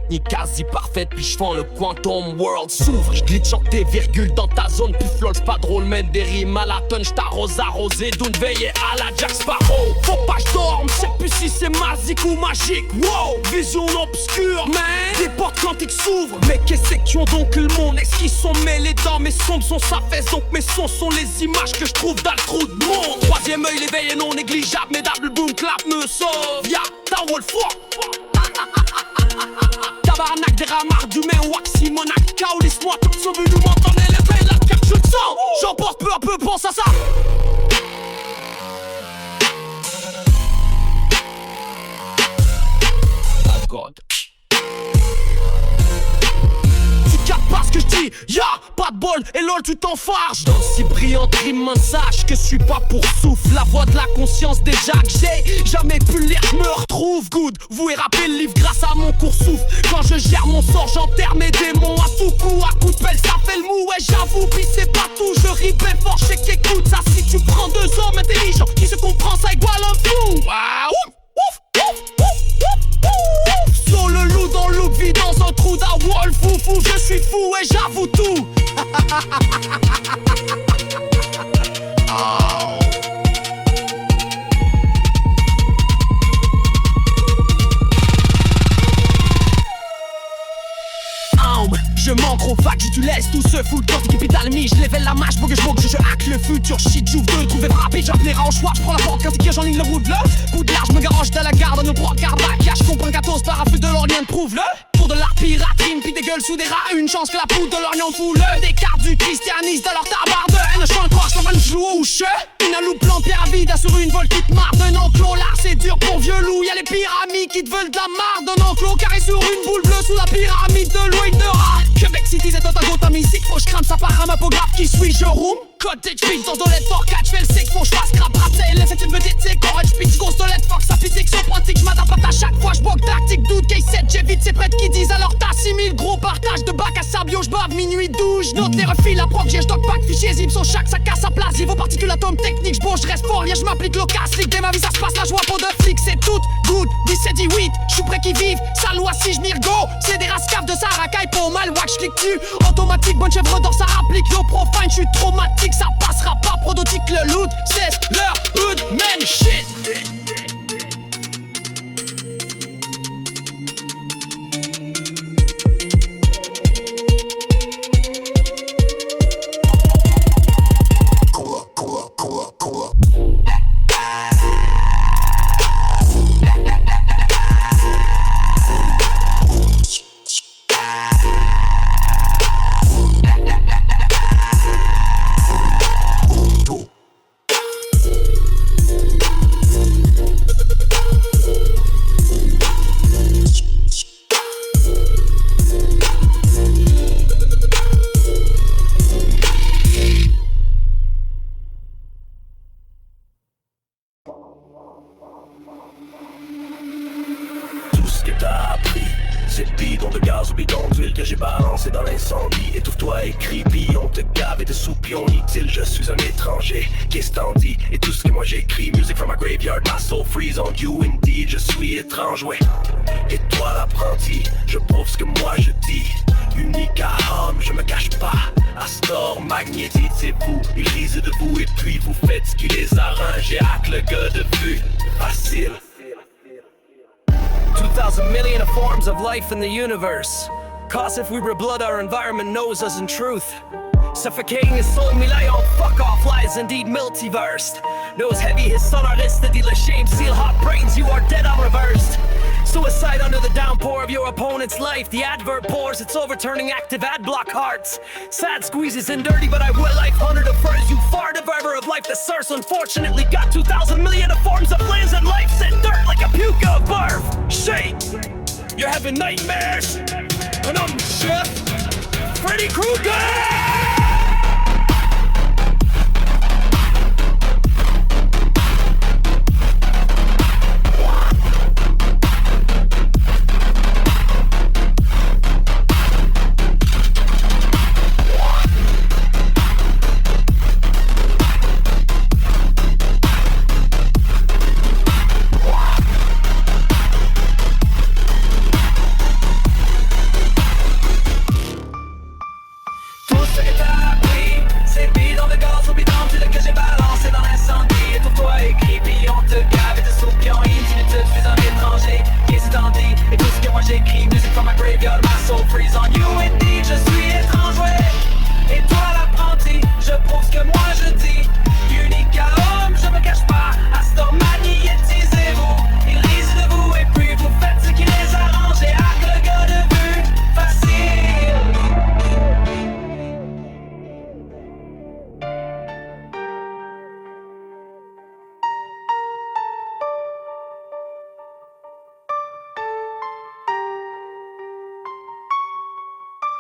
technique quasi parfaite, puis j'fends le quantum world s'ouvre. J'glitch en tes virgules dans ta zone, puis flol, pas drôle, mène des rimes à la tonne, j't'arrose arrosé d'une veillée à la Jack Sparrow. Faut pas j'dorme, j'sais plus si c'est magique ou magique. Wow, vision obscure, man. Des portes quantiques s'ouvrent. Mais qu'est-ce qui ont donc le monde? Est-ce qu'ils sont mêlés dans mes sons? Sont sa fesse, donc mes sons sont les images que je trouve dans le trou de monde. Troisième œil, l'éveil est non négligeable, mais double boom clap me sauve. Ya, ta wolf tabarnak des ramards d'humains, waxy, monac, kaolisse-moi, tout sauvé, nous m'entendez, l'éveil, la carte, je le sens. J'emporte peu à peu, pense à ça. Ah God. Parce que je dis, ya, pas de bol, et lol, tu t'enfarges. Dans si brillante rime, sache que je suis pas pour souffle. La voix de la conscience déjà que j'ai jamais pu lire, je me retrouve good. Vous et rappez le livre grâce à mon cours souffle. Quand je gère mon sort, j'enterre mes démons à tout coup. À coup de pelle, ça fait le mou, ouais, j'avoue, puis c'est pas tout. Je ripais fort, je sais qu'écoute ça. Si tu prends deux hommes intelligents qui se comprend, ça égale un fou. Waouh, ouf, ouf, ouf, ouf, ouf. Sur le loup dans l'eau vide dans un trou d'un wolf fou, je suis fou et j'avoue tout. Oh. Je manque au fac, tu laisses tout ce foot quand t'équipes d'almi, je lévelle la mâche pour que je hack le futur shit, j'ouvre deux, trouver rapide, j'appellerai en choix, j'prends la porte quand t'es j'enligne le route là. Coup de large, me garage dans la garde, nos trois quarts bac, je comprends qu'à tous par affût de l'Orient prouve-le. Pour de l'art piraterie, puis des gueules sous des rats, une chance que la poudre de l'Orient foule. Des cartes du christianisme de leur tabarde, un chant croix, j't'en une joue au che. Une loupe plante terre vide, sur une volte qui te marre d'un enclos, là c'est dur pour vieux loup, y'a les pyramides qui te veulent de la marde, d'un enclos carré sur une boule bleue sous la pyramide de Louis de Rat. Québec City c'est un gota musique, faut j'crame ça par un mapographe qui suis-je room. Cottage feed dans de l'aide fort, catch fais le sick, faut j'fasse crap rap, c'est l'effet d'une petite tic, orange pitch, grosse de l'aide fuck, ça physique, sur pratique, j'm'adapte à chaque fois, j'boque tactique, doute, case 7, j'évite, c'est prêt qui disent alors t'as 6000 gros partage de bac à sabio, j'bave minuit 12, j'note les refils, la proc, j'dock pack, fichier zip, sur chaque sac à sa place, niveau particules atomes techniques, j'bouge, j'reste fort, rien, j'm'applique l'ocaslique, dès ma vie ça se passe, la joie pour de flic, c'est tout, good, 17, 18, j'suis prêt qui vive, ça loi si j'm'irgo, c'est des rascafs de sa racaille, pour mal, wack, j'clique tu, automatique, bonne chèvre d'or, ça applique, yo profane, j'suis traumatique, ça passera pas, prototype le loot, c'est leur hood, man, shit. Qu'est-ce t'en dis? Et tout ce que moi j'écris, music from my graveyard, my soul freeze on you indeed. Je suis étrange, ouais. Et toi l'apprenti, je prouve ce que moi je dis. Unique à homme, je me cache pas. Astor, magnétite, c'est vous. Ils risent de vous et puis vous faites ce qui les arrange. Et hack le gars de vue, facile. 2,000 million of forms of life in the universe. Cause if we were blood, our environment knows us in truth. Suffocating his soul, Milayon, fuck off, lies indeed multiversed. Nose heavy, his son Aristide, the shame, seal hot brains, you are dead, I'm reversed. Suicide under the downpour of your opponent's life. The advert pours, it's overturning active ad block hearts. Sad squeezes and dirty, but I will life hunter defers you far devour of life. The source unfortunately got 2,000 million of forms of lands and life set dirt like a puke of barf. Shake, you're having nightmares, and I'm Chef Freddy Krueger. Tout ce que t'as appris, c'est bidon de gaz ou bidon que j'ai balancé dans l'incendie. Et pour toi écrit, puis on te gave et te soupe, puis on inutile, je suis un étranger qui est dit. Et tout ce que moi j'écris, music from my graveyard, my soul freeze on you indeed. Je suis étrange, ouais. Et toi l'apprenti, je prouve ce que moi je dis. Unique à homme, je me cache pas. Astor magnétisez-vous, ils risent de vous et puis vous faites ce qui les arrange. Et avec le gars de vue, facile.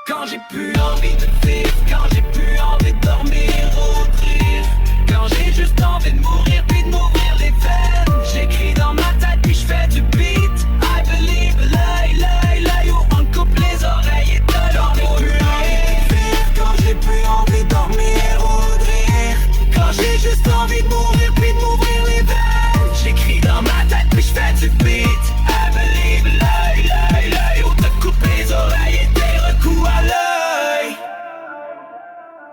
Quand j'ai plus envie de vivre, quand j'ai plus envie de dormir ou de rire, quand j'ai juste envie de mourir puis de m'ouvrir les veines, j'écris dans ma tête puis je fais du beat. I believe, l'œil, où on coupe les oreilles et de l'en plus envie de vivre, quand j'ai plus envie de dormir ou de rire, quand j'ai juste envie de mourir puis de m'ouvrir les veines, j'écris dans ma tête puis je fais du beat. I believe, l'œil, où te coupe les oreilles et des recoups à l'œil.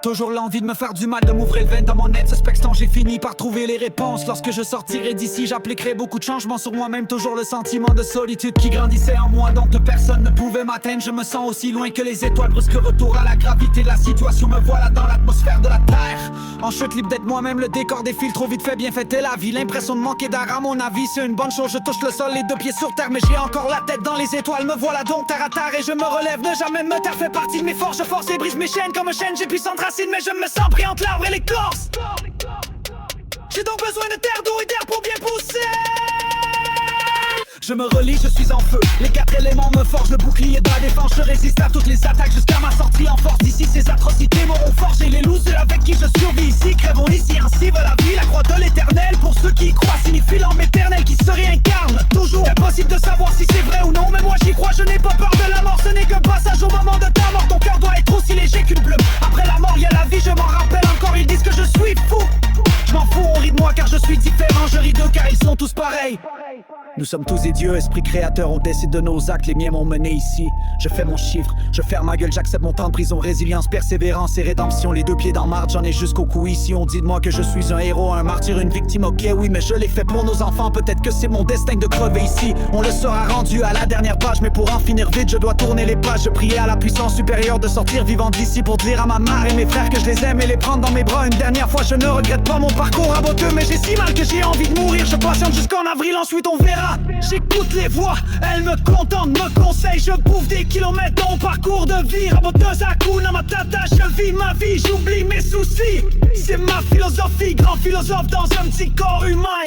Toujours l'envie de me faire du mal, de m'ouvrir le veine dans mon aide suspectant. J'ai fini par trouver les réponses. Lorsque je sortirai d'ici, j'appliquerai beaucoup de changements sur moi-même. Toujours le sentiment de solitude qui grandissait en moi, donc personne ne pouvait m'atteindre. Je me sens aussi loin que les étoiles. Brusque retour à la gravité de la situation, me voilà dans l'atmosphère de la terre. En chute libre d'être moi-même, le décor défile trop vite fait, bien fait est la vie. L'impression de manquer d'air à mon avis, c'est une bonne chose. Je touche le sol, les deux pieds sur terre, mais j'ai encore la tête dans les étoiles. Me voilà donc terre à terre et je me relève. Ne jamais me taire fait partie de mes forces. Je force et brise mes chaînes comme chaîne. J'ai puissante racine, mais je me sens pris entre l'arbre et l'écorce. J'ai donc besoin de terre, d'eau et d'air pour bien pousser. Je me relie, je suis en feu. Les quatre éléments me forgent le bouclier de la défense. Je résiste à toutes les attaques jusqu'à ma sortie en force. D'ici ces atrocités m'auront forgé les loups, ceux avec qui je survis ici. Crèvons ici, ainsi va la vie, la croix de l'éternel. Pour ceux qui y croient, signifie l'âme éternelle qui se réincarne. Toujours impossible de savoir si c'est vrai ou non, mais moi j'y crois, je n'ai pas peur de la mort. Ce n'est qu'un passage au moment de ta mort. Ton cœur doit être aussi léger qu'une plume. Après la mort, y a la vie, je m'en rappelle encore. Ils disent que je suis fou. Je m'en fous, on rit de moi car je suis différent. Je ris d'eux car ils sont tous pareils. Nous sommes tous des dieux, esprit créateur, on décide de nos actes, les miens m'ont mené ici. Je fais mon chiffre, je ferme ma gueule, j'accepte mon temps de prison, résilience, persévérance et rédemption. Les deux pieds dans marche, j'en ai jusqu'au cou ici. On dit de moi que je suis un héros, un martyr, une victime, ok oui, mais je l'ai fait pour nos enfants. Peut-être que c'est mon destin de crever ici. On le sera rendu à la dernière page, mais pour en finir vite, je dois tourner les pages. Je priais à la puissance supérieure de sortir vivant d'ici, pour dire à ma mère et mes frères que je les aime et les prendre dans mes bras. Une dernière fois, je ne regrette pas mon parcours raboteux, mais j'ai si mal que j'ai envie de mourir. Je patiente jusqu'en avril, ensuite on verra. J'écoute les voix, elles me contentent, me conseillent. Je bouffe des kilomètres dans mon parcours de vie. Raboteuse à Hakuna Matata, je vis ma vie, j'oublie mes soucis. C'est ma philosophie, grand philosophe dans un petit corps humain.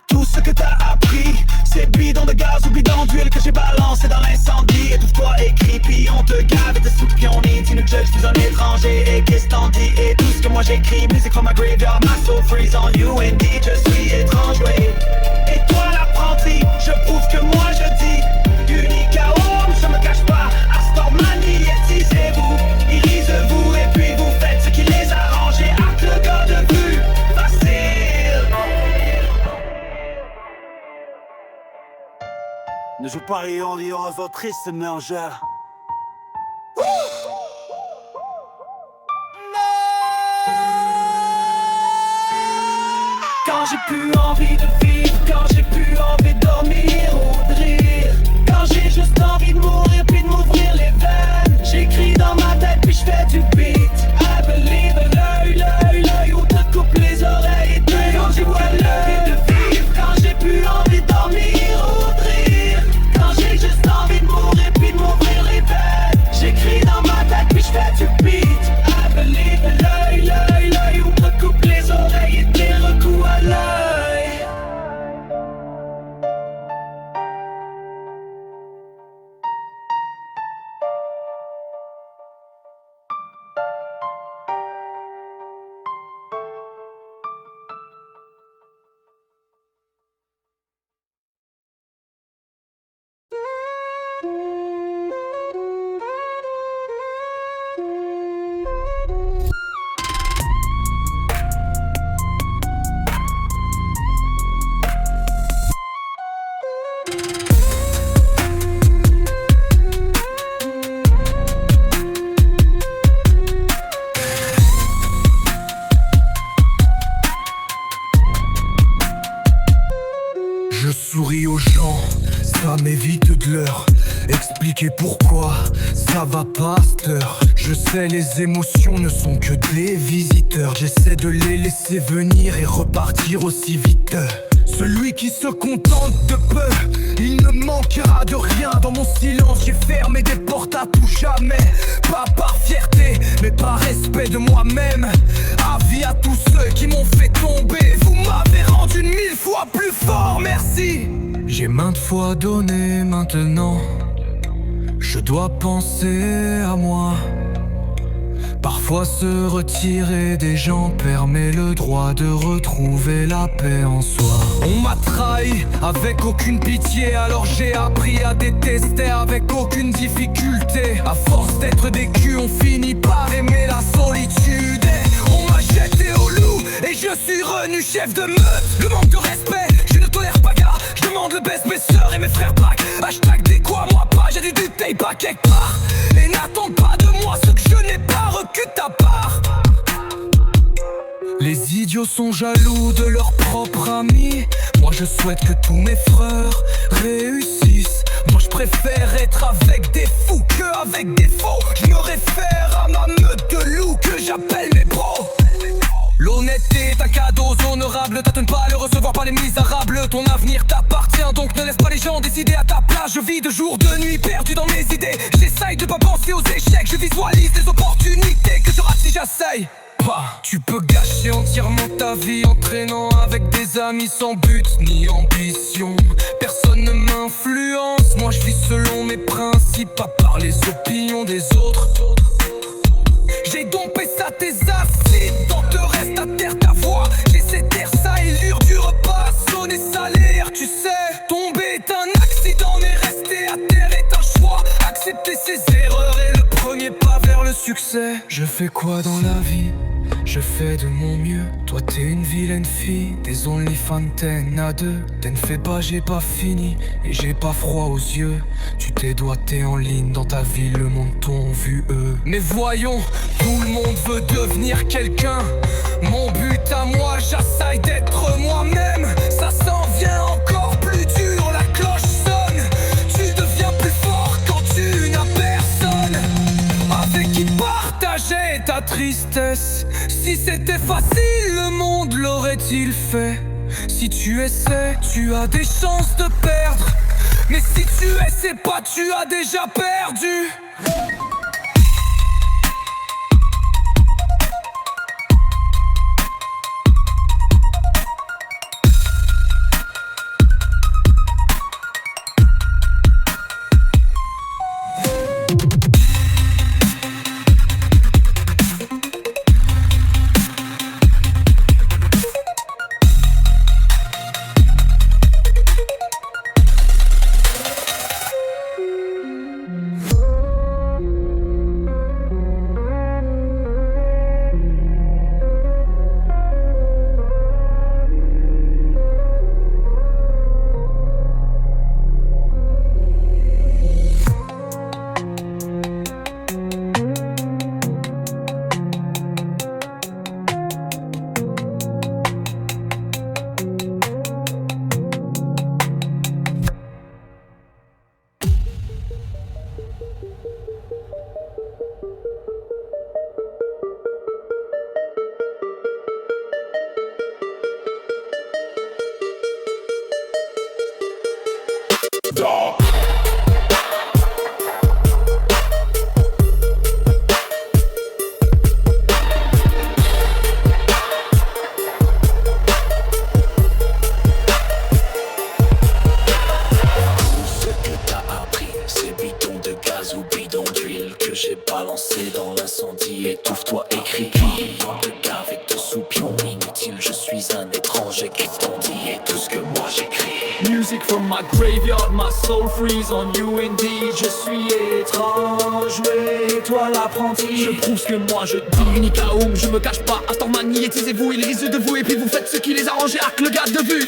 Tout ce que t'as appris, c'est bidon de gaz ou bidon d'huile que j'ai balancé dans l'incendie. Étouffe-toi, écris, puis on te gave et te soupe, puis on inutile, je suis un étranger. Et qu'est-ce t'en dis? Et tout ce que moi j'écris, music from my graveyard, my soul freeze on you indeed. Je suis étrange, ouais. Et toi l'apprenti, je prouve que moi je dis. Unique à homme, je me cache pas. Astor magnétisez-vous, irisez-vous et puis vous faites ce qui les arrange. Et avec le gars de vue, facile. Ne joue pas Rion, votre triste mangeur. Quand j'ai plus envie de vivre, quand j'ai plus envie de dormir ou de rire, quand j'ai juste envie de mourir puis de m'ouvrir les veines, j'écris dans ma tête puis je fais du beat. I believe, l'œil, où te coupe les oreilles et puis quand j'ai plus envie de vivre, quand j'ai plus envie de dormir ou de rire, quand j'ai juste envie de mourir puis de m'ouvrir les veines, j'écris dans ma tête puis je fais du beat. I believe, l'œil, où te coupe les oreilles et des recoups à l'œil. m'expliquer pourquoi ça va pas à cette heure. Je sais, les émotions ne sont que des visiteurs. J'essaie de les laisser venir et repartir aussi vite. Celui qui se contente de peu, il ne manquera de rien. Dans mon silence, j'ai fermé des portes à tout jamais. Pas par fierté, mais par respect de moi-même. Avis à tous ceux qui m'ont fait tomber. Vous m'avez rendu 1000 fois plus fort, merci. J'ai maintes fois donné, maintenant je dois penser à moi. Parfois se retirer des gens permet le droit de retrouver la paix en soi. On m'a trahi avec aucune pitié, alors j'ai appris à détester avec aucune difficulté. À force d'être des culs, on finit par aimer la solitude. Et on m'a jeté au loup et je suis revenu chef de meute. Le manque de respect, je ne tolère pas gars. Je demande le baisse mes sœurs et mes frères black. Hashtag des quoi, moi pas, j'ai du détail pas quelque part. Et n'attends pas de moi ce que je n'ai pas, recule ta part. Les idiots sont jaloux de leurs propres amis. Moi je souhaite que tous mes frères réussissent. Moi je préfère être avec des fous que avec des faux. Je me réfère à ma meute de loups que j'appelle mes pros. L'honnêteté est un cadeau honorable, t'attends pas à le recevoir par les misérables. Ton avenir t'appartient, donc ne laisse pas les gens décider à ta place. Je vis de jour, de nuit, perdu dans mes idées. J'essaye de pas penser aux échecs, je visualise les opportunités que je rate si j'essaye. Tu peux gâcher entièrement ta vie en traînant avec des amis sans but ni ambition. Personne ne m'influence, moi je vis selon mes principes, pas par les opinions des autres. J'ai dompé ça tes acides, donc te reste à terre ta voix. J'essaie taire ça et du repas sonner salaire. Tu sais, tomber est un accident, mais rester à terre est un choix. Accepter ses erreurs est le premier pas vers le succès. Je fais quoi dans la vie? Je fais de mon mieux. Toi t'es une vilaine fille, des OnlyFans à deux. T'en fais pas, j'ai pas fini et j'ai pas froid aux yeux. Tu t'es doigté en ligne dans ta vie, le monde t'ont vu eux. Mais voyons, tout le monde veut devenir quelqu'un. Mon but à moi, j'essaye d'être moi-même. Ça s'en vient encore plus dur, la cloche sonne. Tu deviens plus fort quand tu n'as personne avec qui partager ta tristesse. Si c'était facile, le monde l'aurait-il fait? Si tu essaies, tu as des chances de perdre. Mais si tu essaies pas, tu as déjà perdu. On you indeed, je suis étrange, mais toi l'apprenti. Je prouve ce que moi je dis. Unique à Oum, je me cache pas. Astorman, magnétisez-vous, ils risent de vous. Et puis vous faites ce qui les arrange et arc le gars de vue.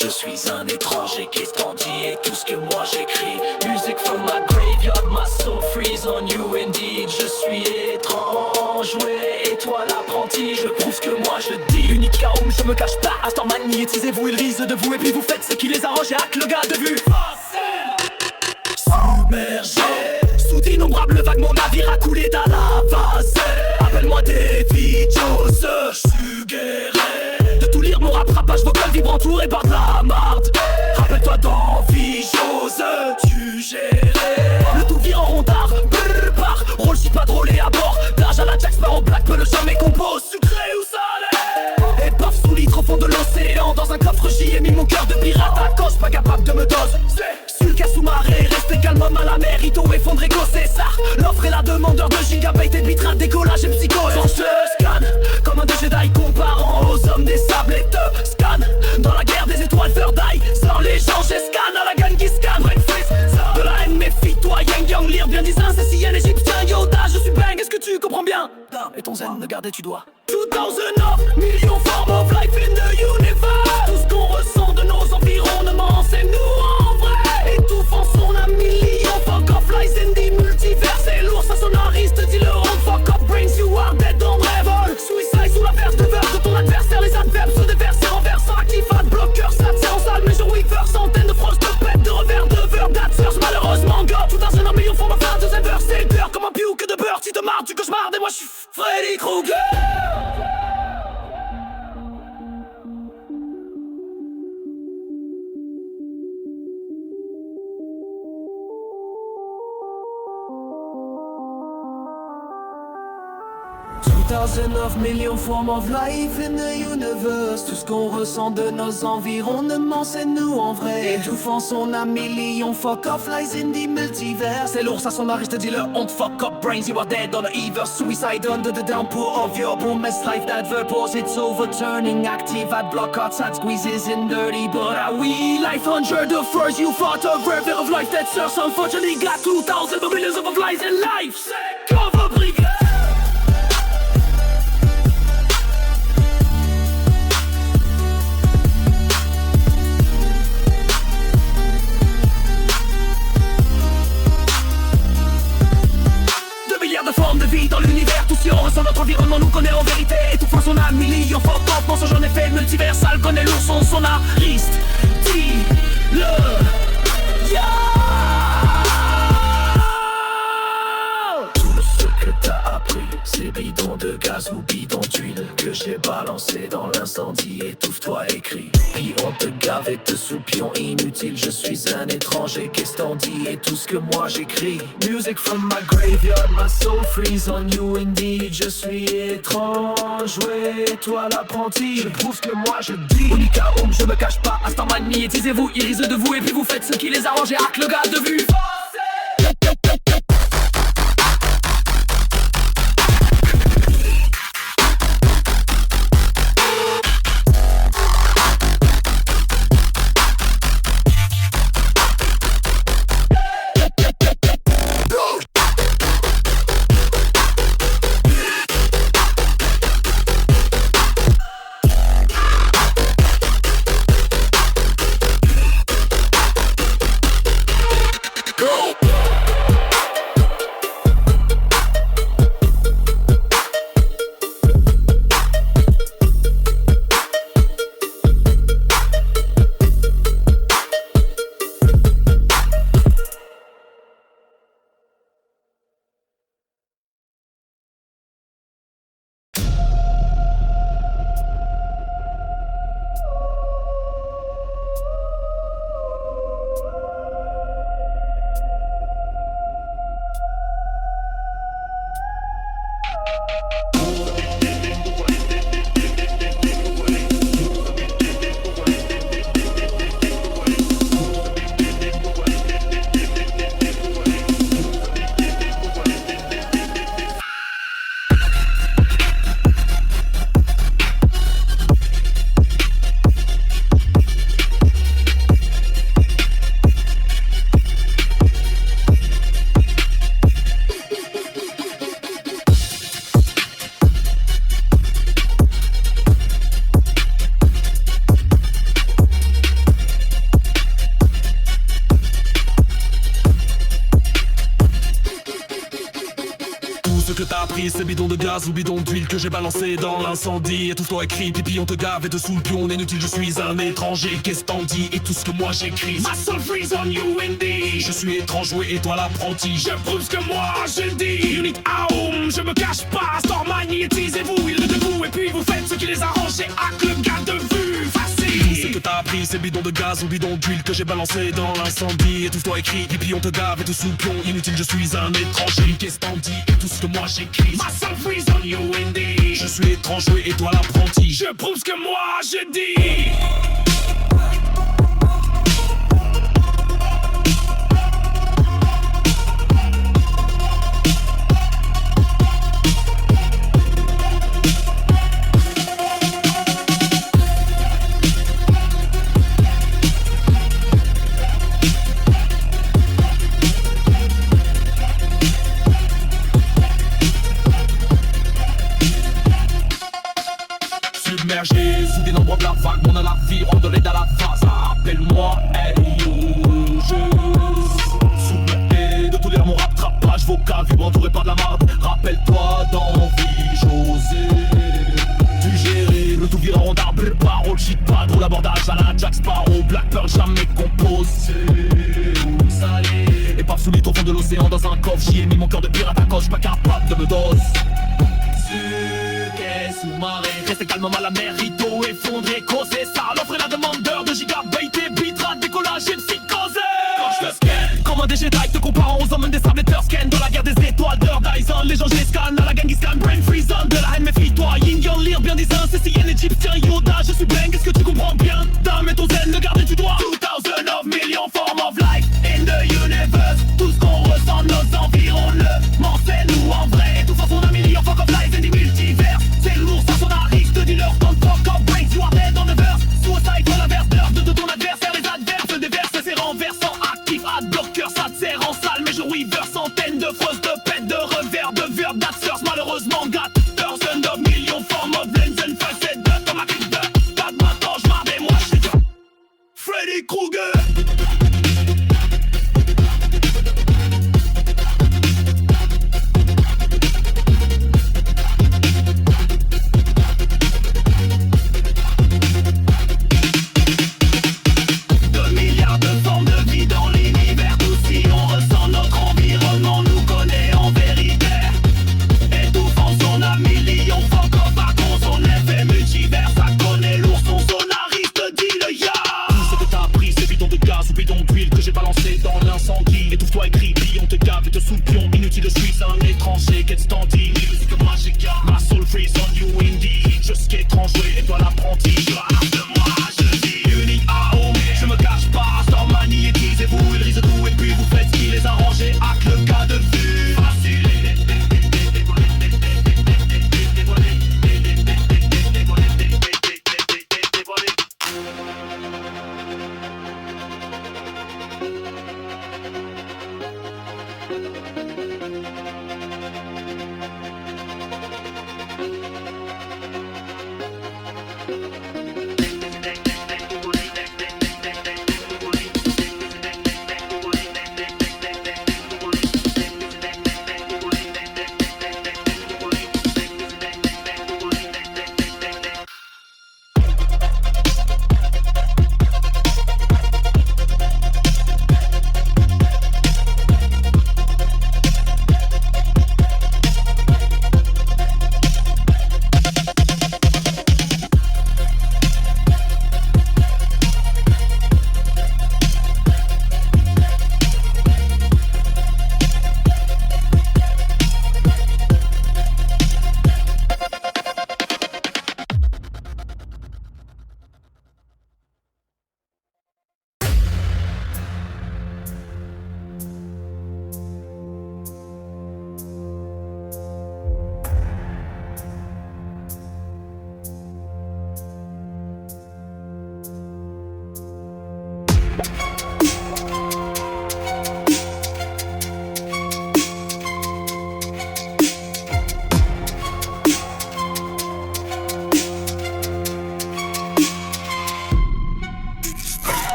je suis un étranger. Qu'est-ce qu'on dit et tout ce que moi j'écris. Music from my graveyard, my soul freeze on you indeed. Je suis étrange, ouais, et toi l'apprenti. Je prouve ce que moi je dis. Unique Kaoum, je me cache pas. Astor magnétisez-vous, ils risent de vous. Et puis vous faites ce qui les arrange et hack le gars de vue. Submergé, sous d'innombrables vagues, mon navire a coulé dans la vase. Appelle-moi des vidéos, je suis guéri. De tout lire mon rap-rapage vocal vibrant tout et bord de la marde. Rappelle-toi d'envie, j'ose, tu gérais. Le tout vire en rondard, brrr, par roll shit pas drôle et à bord. D'âge à la Jack Sparrow Black, peu le jamais compose. Sucré ou salé. Et paf sous litre au fond de l'océan. Dans un coffre j'y ai mis mon cœur de pirate à cause, pas capable de me dose. Sulca sous-marée, restez calme homme à la mer. Ito effondré, go César. L'offre et la demandeur de gigabytes et de bitrate, décollage et psychose. Quand je scanne, comme un de Jedi comparant aux hommes des sables et te scanne. Dans la guerre des étoiles, Third Eye, sans les gens, j'escanne à la gun qui scanne. Brain freeze, de la haine, méfie-toi, Yang Yang, lire bien disant, c'est si un égyptien, Yoda, je suis bang, est-ce que tu comprends bien? Et ton zen, ne garder tu dois. 2009, millions form of life in the universe. Tout ce qu'on ressent de nos environnements, c'est nous en vrai. Étouffant son un million, fuck off lies in the multivers. C'est lourd, ça sonariste, dis le rond, fuck off brains, you are dead on rêve. Suicide sous la verse de verse de ton adversaire, les adverbes se déversent et renversent. Actif, ad bloqueur, ça te sert en salle, mais je weaver, centaines de frosts, de pètes, de revers, de verb, d'adsurs, malheureusement, go. Tout dans un million forme of fin, deuxième verse, c'est peur comme un piou que de beurre, si te marre, tu cauchemar, et moi je suis Freddy Krueger. of millions forms of life in the universe. Tout ce qu'on ressent de nos environnements, c'est nous en vrai. Étouffant son un million, fuck off lies in the multivers. C'est lourd, ça son arrête, dis le honte, fuck up brains, you are dead on the either. Suicide under the downpour of your boomless life that pause. It's overturning, active at block outside, squeezes in dirty. But are we life 100 of first you fought a river of life that serves. Unfortunately got 2,000 millions of lives in life. Cover brigade. De formes de vie dans l'univers, tout si on ressent notre environnement, nous connaît en vérité. Étouffant son âme, million fuck off, mensonge en effet multiversal, connaît l'ourson, son ariste. Dis-le, yeah. Tout ce que t'as appris, c'est bidon de gaz ou bidon d'huile que j'ai balancé dans l'incendie, étouffe-toi écrit. Puis on te gave et te soupion inutile, je suis un étranger, qu'est-ce t'en dis et tout ce que moi j'écris. Music from my graveyard, my soul freeze on you indeed. Je suis étrange, ouais, toi l'apprenti. Je prouve ce que moi je dis. Unica home, je me cache pas, Astor magnétisez-vous, ils risent de vous et puis vous faites ce qui les arrange et hack le gars de vue. Go! pris ces bidons de gaz ou bidons d'huile que j'ai balancé dans l'incendie. Étouffe-toi écrit, pipi on te gave et te sous le pion. On est inutile, je suis un étranger, qu'est-ce t'en dis? Et tout ce que moi j'écris, My soul freeze on you indeed. je suis étranger et toi l'apprenti. Je prouve ce que moi je dis. Unique home, je me cache pas. Store magnétisez-vous, ils de vous. Et puis vous faites ce qui les arrange. J'ai hack le gars de vue, facile. Tout ce que t'as appris, ces bidons de gaz ou bidons d'huile que j'ai balancé dans l'incendie. Étouffe-toi écrit, pipi on te gave et te sous le pion. Inutile, je suis un étranger, qu'est-ce t'en dis? Et tout ce que moi j'écris, My soul freeze on you indeed. je suis étranger et toi l'apprenti. Je prouve ce que moi je dis. Submergé sous d'innombrables vagues, mon navire ondulé dans la face. Appelle-moi Eliogeuse. Sous le haie de tous les mon rattrapage vocal, vibre entouré par de la marde. Rappelle-toi d'envie, José. Tu gérais le tout virant d'arbre, parole, shit, pas drôle abordage à la Jack Sparrow. Black Pearl jamais composé ou salé. Et pas sous lit au fond de l'océan dans un coffre. J'y ai mis mon cœur de pirate à coche, pas capable de me dose. Sous-marin, restez calmement à la mer, rideau effondré, causé ça. L'offre et la demandeur de gigabytes et bitra, décollage et psychose. Quand je te scanne, comme un des Jedi te comparant aux hommes des sables et Tursken. Dans la guerre des étoiles d'Earth Dyson, les gens je les scanne, à la gang ils scannent, brain freeze on. De la haine méfie-toi, yin yang lire bien des CCN égyptien Yoda. Je suis bang, est-ce que tu comprends bien? Dame et ton zen, le garder du doigt. 2000 of million form of life in the universe. Tout ce qu'on ressent, nos environs, le mentait nous en vrai. Tout façon un million fuck of life in the multivers. C'est lourd, ça son arrive, te dis leur don't fuck up, breaks, you are dead on the verse. Suicide, toi l'inverse de ton adversaire, les adverses déversent, c'est renversant, actif, adblocker, ça te sert en salle. Mais je weaver, centaines de fausses, de pètes, de revers, de verbes, d'acceurs, malheureusement gâte. Thousands of millions, form of lens and facettes, de comme actif de. Pas de maintenant, j'marre des moi, j'suis de Freddy Krueger. Étouffe-toi écrit, on te gave et te sous le pion. Inutile, je suis un étranger, qu'est-ce t'en dis? Musique que moi j'ai garde, ma soul freeze on you indeed. Je suis étranger et toi l'apprenti. Je rate de moi, je dis unique à home. Je me cache pas, Storm magnétisez-vous, ils risent tout et puis vous faites ce qui les arrange. Hack le cas de vue. Facile.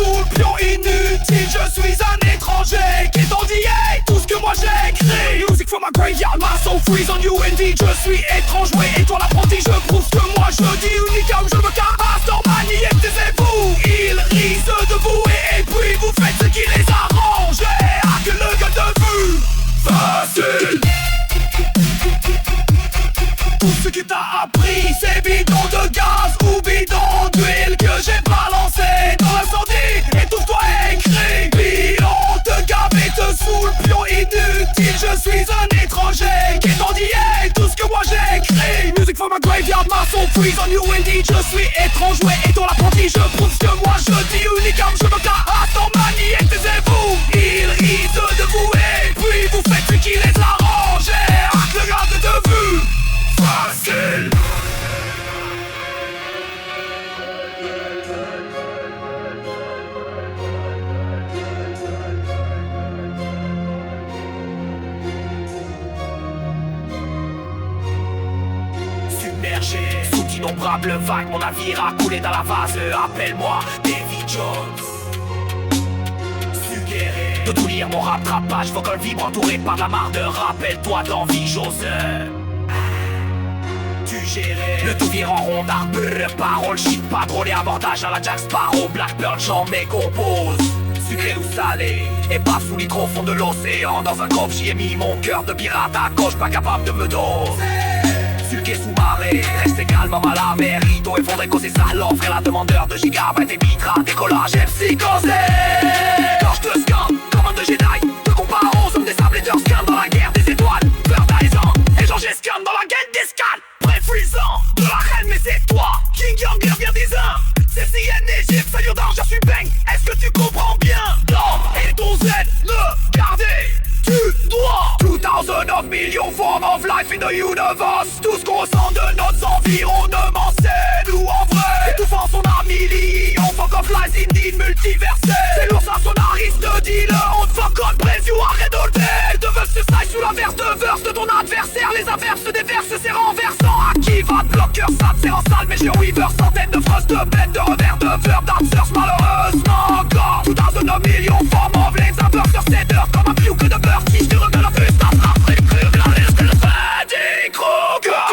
sous le pion inutile. Je suis un étranger qui t'en dit hey, tout ce que moi j'ai écrit. Music from my graveyard, my soul freeze on you indeed. Je suis étrange, oui, et toi l'apprenti. Je prouve ce que moi je dis, unique comme je me casse. Normanie, taisez-vous, ils risent de vous. Et puis vous faites ce qui les arrange. Et à que le gars de vue facile. Tout ce que t'as appris, c'est bidon de gaz ou bidon d'huile que j'ai balancé dans l'incendie. Étouffe-toi et crie, puis on te gave et te sous le pion inutile. Je suis un étranger qui t'en dit hey, tout ce que moi j'ai écrit. Music from my graveyard, my soul freeze on you indeed. Je suis étrange, ouais, et toi l'apprenti. Je prouve ce que moi je dis, unique comme je me casse. Normanie, taisez-vous, ils risent de vous. Et puis vous faites ce qui les arrange. Et arc le garde de vue facile. Submergé sous d'innombrables vagues, mon navire a coulé dans la vase. Appelle-moi Davy Jones. Suggéré de tout lire mon rattrapage, faut qu'on vibre entouré par de la marde. Rappelle-toi de l'envie, j'ose. Le tout vire en rond d'arbre, parole, shit, pas drôle et abordage à la Jack Sparrow. Blackbird, j'en mécompose. Sucré ou salé, et pas sous l'hydrofond de l'océan. Dans un coffre j'y ai mis mon cœur de pirate à gauche, pas capable de me doser. Sulqué sous marée, restez calme à la mer. Rideau effondré, causé salon, frère la demandeur de gigabytes et bitra, décollage, MC causé. Quand je te scanne, comme un de Jedi, te compare aux hommes des sables et de scan dans la guerre des étoiles. Peur d'Aizan, et j'en j'escanne dans la gueule d'escale. Frisant de la reine, mais c'est toi King Young, bien des uns. C'est CN Égypte, salut d'argent, je suis bang. Est-ce que tu comprends bien? Non, et ton Z, le garder tu dois. 2000 of million form of life in the universe. Tout ce qu'on ressent de notre environnement, c'est nous en vrai. Étouffant son ami lion, fuck off lies indeed multiversé. C'est l'ours à sonariste de dealer. On te fuck on press you arrête all day. De veuf se side sous la verse de verse de ton adversaire. Les averses déversent, c'est renversant. À qui va te bloquer, ça te sert en salle. Mais j'ai Weaver, centaines de phrases de bêtes, de revers, de verbe, dancers malheureusement encore. 2000 of million form of lanes, un beurre sur 7 heures comme un puke de beurre. Si je te remets la puce, ça sera frais, la liste de Freddy Krueger.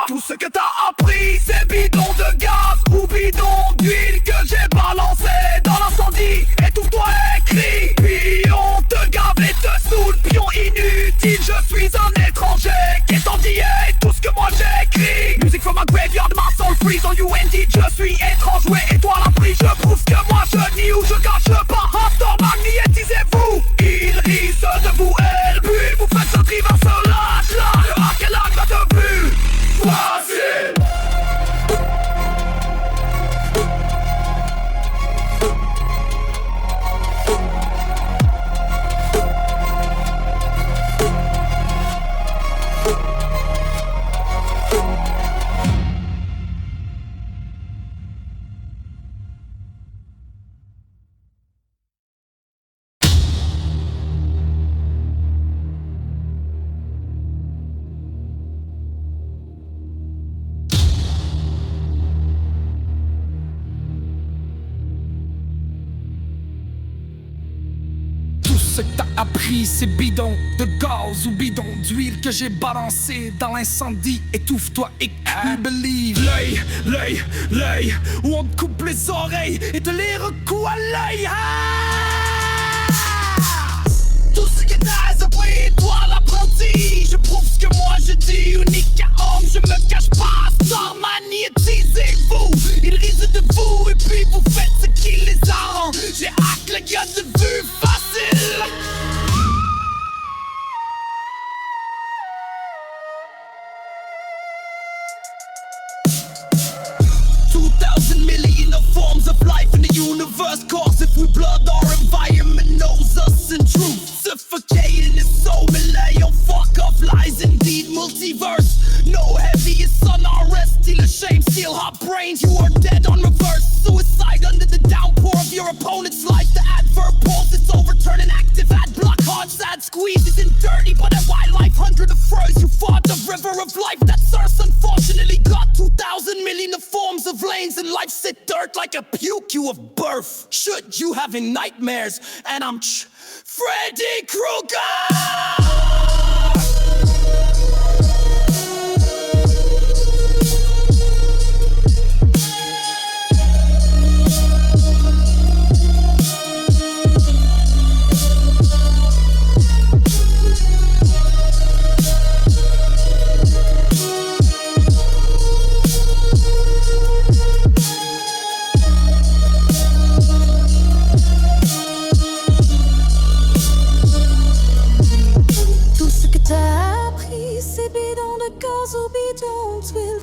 Tout ce que t'as appris, c'est bidon de gaz ou bidon d'huile que j'ai balancé dans l'incendie. Étouffe-toi et crie, puis on te gave et te sous le pion inutile. Je suis un étranger qui est en et tout ce que moi j'ai écrit. Music from my graveyard, my soul freeze on you indeed. Je suis étrange, ouais, et toi la prise. Je prouve que moi je nie ou je cache pas. After magnétisez-vous, ils risent de vous et puis vous faites un triverse lâche là. Le hack et la de vue facile. Ce que t'as appris, c'est bidon de gaz ou bidon d'huile que j'ai balancé dans l'incendie. Étouffe-toi et believe. L'œil, où on te coupe les oreilles et te les recoue à l'œil. Tout ce que t'as appris, toi l'apprenti. Je prouve ce que moi je dis, unique à homme, je me cache pas. Sans magnétisez-vous, ils risent de vous et puis vous faites ce qui les arrange. J'ai hack le gars de vue facile. 2,000 million of forms of life in the universe. Cause if we blood, our environment knows us in truth. Suffocating is so melee on fuck off lies indeed multiverse. No heaviest on our rest, till a shame, steal hot brains. You are dead on reverse. Suicide under the downpour of your opponent's life. The adverb pulse, it's overturning active ad block. Hard sad squeeze isn't dirty, but a wildlife 100 of froze. You fought the river of life that thirst unfortunately got 2,000 million of forms of lanes and life sit dirt like a puke you of birth. Should you having nightmares? And I'm Freddy Krueger!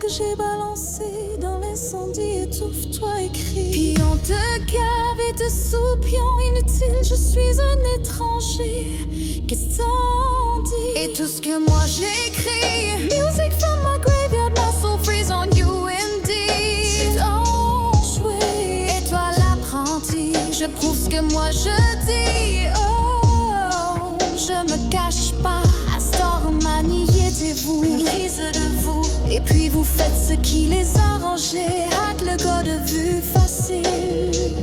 Que j'ai balancé dans l'incendie, étouffe-toi et crie. Puis on te cave et te soupions inutile, je suis un étranger. Qu'est-ce qu'on dit? Et tout ce que moi j'écris, music from my graveyard, my soul freeze on you indeed. Don't jouer, et toi l'apprenti, je prouve ce que moi je dis. Oh, je me cache pas, Astormanie aidez-vous, crise de vous. Et puis vous faites ce qui les arrangeait, hack le gars de vue facile.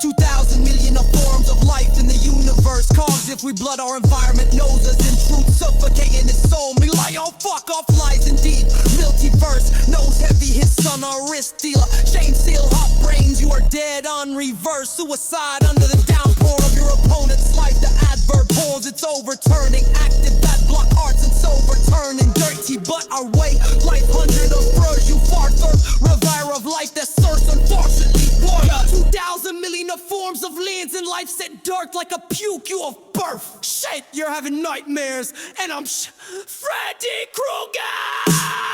2,000 million of forms of life in the universe. Cause if we blood our environment knows us in truth, suffocating its soul. Me lie on fuck off lies indeed. Multiverse knows heavy his son a wrist dealer. Shame seal hot brains, you are dead on reverse. Suicide under the downpour of your opponent's life. The adverb pulls, it's overturning. Active that block arts and sober turning. Dirty but our way. Life 100 of furs, you far thirst. Revire of life that serves unfortunately. Boy, 2,000 million of forms of lands in life set dark like a puke you of birth. Shit, you're having nightmares, and I'm Freddy Krueger!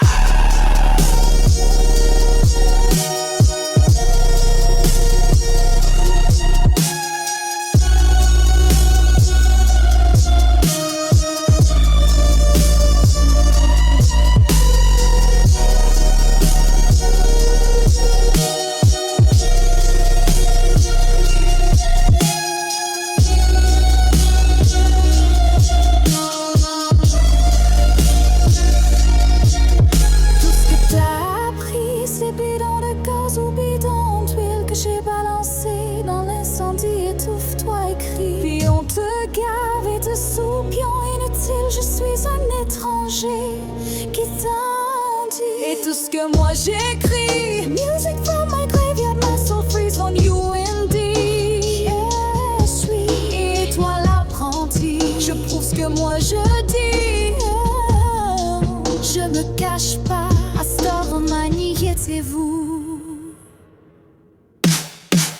Qui t'en dit? Et tout ce que moi j'écris, music from my graveyard, my soul freeze on you indeed. Yes, oui. Et toi l'apprenti, je prouve ce que moi je dis. Oh, je me cache pas, Astormanie, étiez-vous?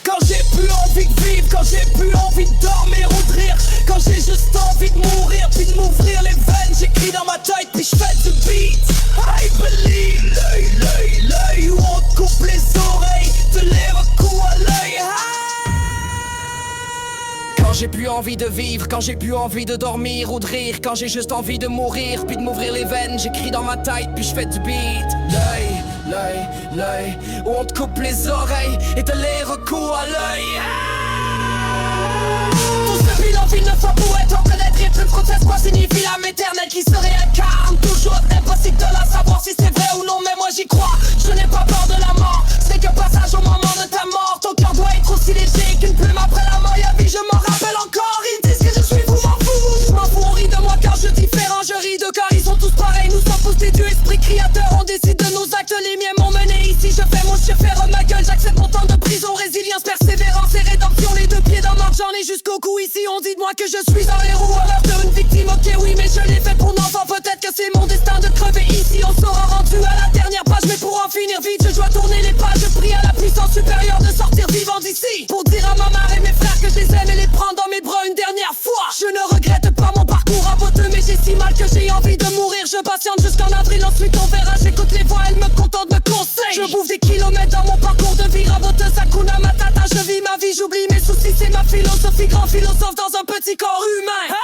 Quand j'ai plus envie de vivre, quand j'ai plus envie de dormir ou de rire, quand j'ai juste envie de mourir, puis de m'ouvrir les veines, j'écris dans ma tête, puis je fais du beat. I believe, l'œil, où on te coupe les oreilles, te lève un coup à l'œil. Quand j'ai plus envie de vivre, quand j'ai plus envie de dormir ou de rire, quand j'ai juste envie de mourir, puis de m'ouvrir les veines, j'écris dans ma tête, puis je fais du beat. L'œil, où on te coupe les oreilles, et te lève un coup à l'œil. L'envie ne soit poète, en connaître et plus process. Quoi signifie l'âme éternelle qui se réincarne? Toujours impossible de la savoir si c'est vrai ou non, mais moi j'y crois. Je n'ai pas peur de la mort, c'est que passage au moment de ta mort. Ton cœur doit être aussi léger qu'une plume après la mort. Y'a vie, je m'en rappelle encore. Ils disent que je suis fou, m'en fous. Je m'en fous, on rit de moi car je différent. Je ris de car ils sont tous pareils. Nous sommes tous des dieux, esprit créateur. On décide de nos actes, les miens m'ont mené ici. Je fais mon chef, faire ma gueule. J'accepte mon temps de prison, résilience, persévérance et rédemption. Les deux pieds dans l'ordre, j'en ai jusqu'au cou. Ici on dit de moi que je suis un héros à l'heure d'une victime. Ok oui mais je l'ai fait pour l'enfant. Peut-être que c'est mon destin de crever ici. On sera rendu à la dernière page, mais pour en finir vite je dois tourner les pages. Je prie à la puissance supérieure de sortir vivant d'ici, pour dire à ma mère et mes frères que je les aime et les prendre dans mes bras une dernière fois. Je ne regrette pas mon parcours raboteux, mais j'ai si mal que j'ai envie de mourir. Je patiente jusqu'en avril, ensuite on verra. J'écoute les voix, elles me contentent, me conseillent. Je bouffe des kilomètres dans mon parcours de vie raboteuse. Hakuna Matata, je vis ma vie, j'oublie mes soucis. C'est ma philosophie, grand philosophe dans un petit corps humain.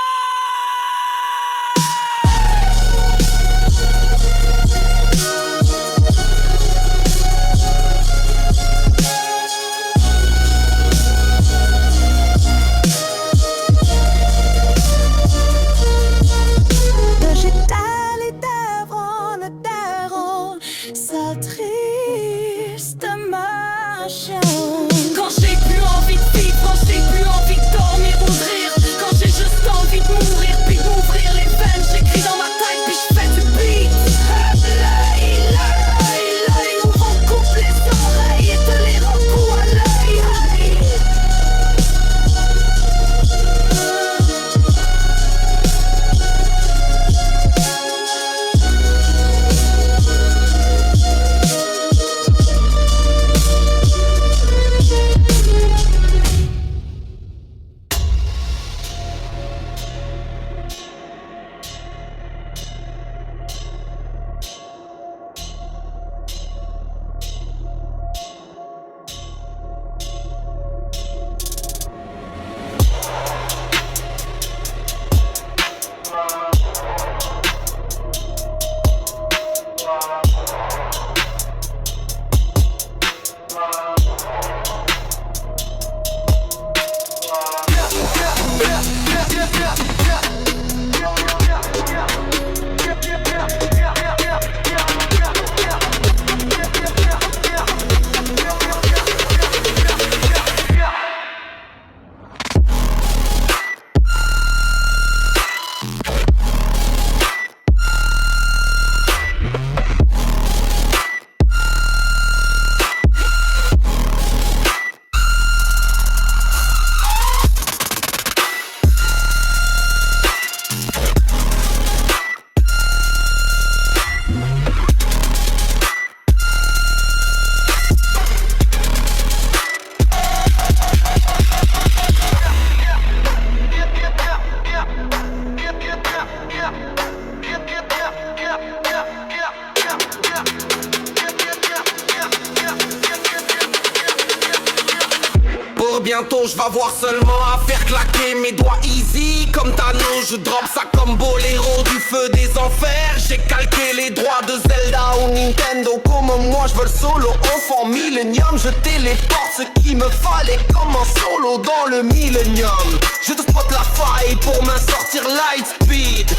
bientôt je vais avoir seulement à faire claquer mes doigts easy comme Thanos. Je drop ça comme Boléro du feu des enfers. J'ai calqué les droits de Zelda ou Nintendo. Comme moi je veux le solo enfant Millennium. Je téléporte ce qu'il me fallait comme un solo dans le Millennium. Je te spot la faille pour m'en sortir light speed.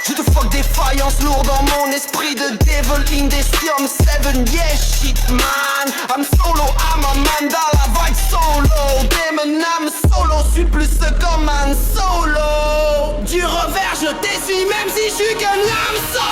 Je te fuck des faïences lourdes dans mon esprit de Devil Indecium 7, yeah shit man. I'm solo, I'm a man dans la vibe solo. Demon I'm solo, suis plus comme un solo. Du revers je t'essuie même si je suis qu'un âme solo.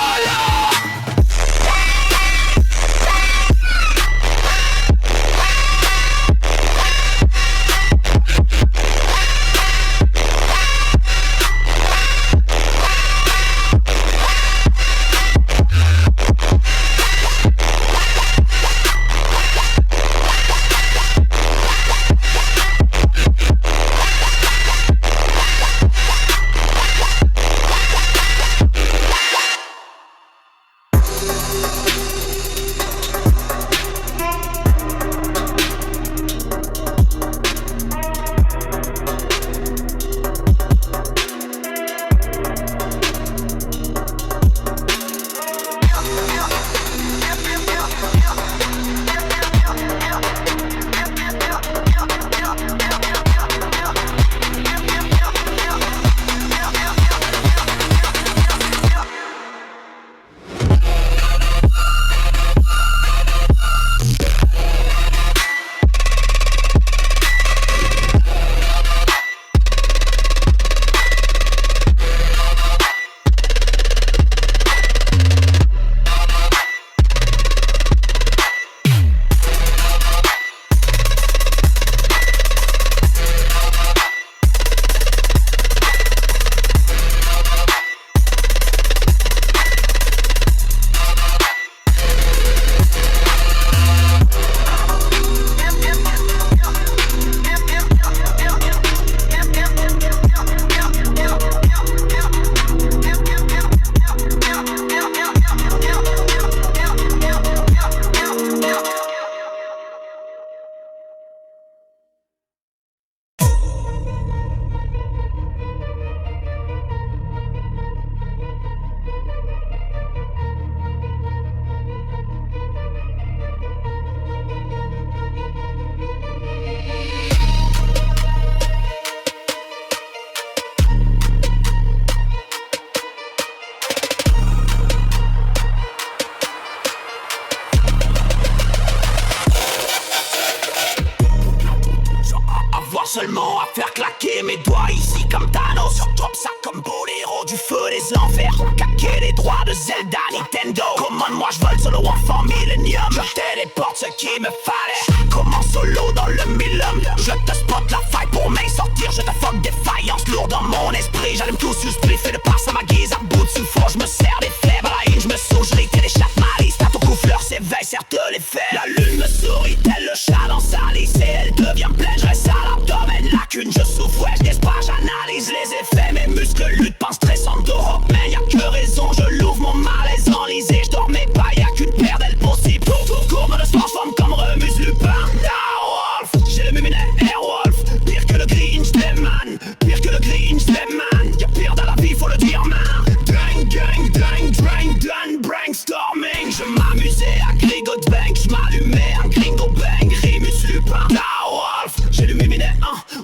Seulement à faire claquer mes doigts ici comme Thanos. Sur drop ça comme Boléro du feu des enfers. Caquer les droits de Zelda, Nintendo. Comment moi je vole solo enfant Millennium. Je téléporte ce qu'il me fallait comme un solo dans le Millennium. Je te spot la faille pour m'en sortir. Je te fuck des faïences lourdes dans mon esprit. J'allume tout sur spliff et de par ça ma guise à bout de souffle. Je me sers des faibles à la une, je me souche, je téléchappe ma liste. À ton coup fleur s'éveille, serre-te les faits. La lune me sourit, tel le chat dans sa lisse. Et elle devient pleine, je reste à l'abdomen. Lacune, je souffre, ouais, je d'espace, j'analyse les effets. Mes muscles luttent, pas stressant d'Europe. Mais y'a que raison, je l'ouvre mon malaise enlisé. Je dormais pas, y'a qu'une paire d'ailes possible. Courbe de se transforme comme Remus Lupin. Wolf, j'ai le muminet Airwolf. Pire que le Grinch des man. Pire que le Grinch des man. Y'a pire dans la vie, faut le dire man. Dang, gang, dang, drang, done, brainstorming. Je m'amusais à Grigot Bank. Je m'allumais à Gringo Bang. Remus Lupin. Wolf, j'ai le muminet.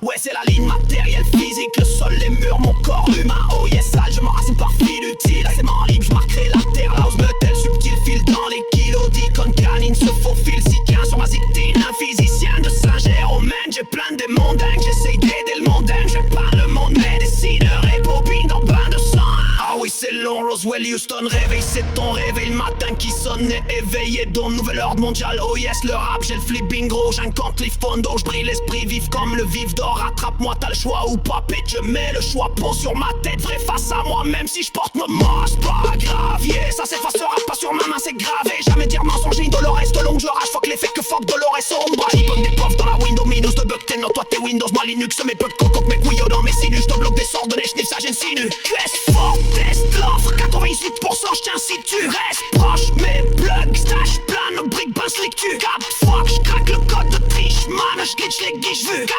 Ouais, c'est la ligne matérielle, physique, le sol, les murs, mon corps humain. Oh yes, sale, je m'enracine par fil utile. Assez libre, je marquerai la terre. Là où je me tel subtil fil dans les kilos d'icônes canines se faufile. Si qu'un sur ma zitine, un physicien de Saint-Jérôme. J'ai plein de démons dingues, j'essaye d'aider le monde dingue. Je pas le monde médecineur et bobine dans bain de sang. Ah oui, c'est long, Roswell, Houston, réveil, c'est ton réveil le matin qui sonne et éveillé dans nouvel ordre mondial. Oh yes, le rap, j'ai le flip bingo, j'incante les fondos, je brille l'esprit vif comme le vif d'or. Rattrape-moi, t'as le choix ou pas, pète, je mets le choix pose sur ma tête, vrai face à moi, même si je porte nos morts, c'est pas grave, yeah, ça s'effacera pas sur ma main, c'est gravé. Jamais dire mensonge, ni Dolores, de longue je rage, fuck l'effet que fuck Dolores, Sombra. J'bug des profs dans la window, minus de bug, t'es non, toi t'es Windows, moi Linux, mes bugs, cococ, mes couilles dans mes sinus, je te bloque des sorts de les schniffs, ça j'insinue. QS fort, test l'offre, 98%, j'tiens si tu restes proche, mes plugs, stash plein, nos briques, ben slick tu 4 fois, j'craque le code de triche, man, j'glitch les guiches vues 4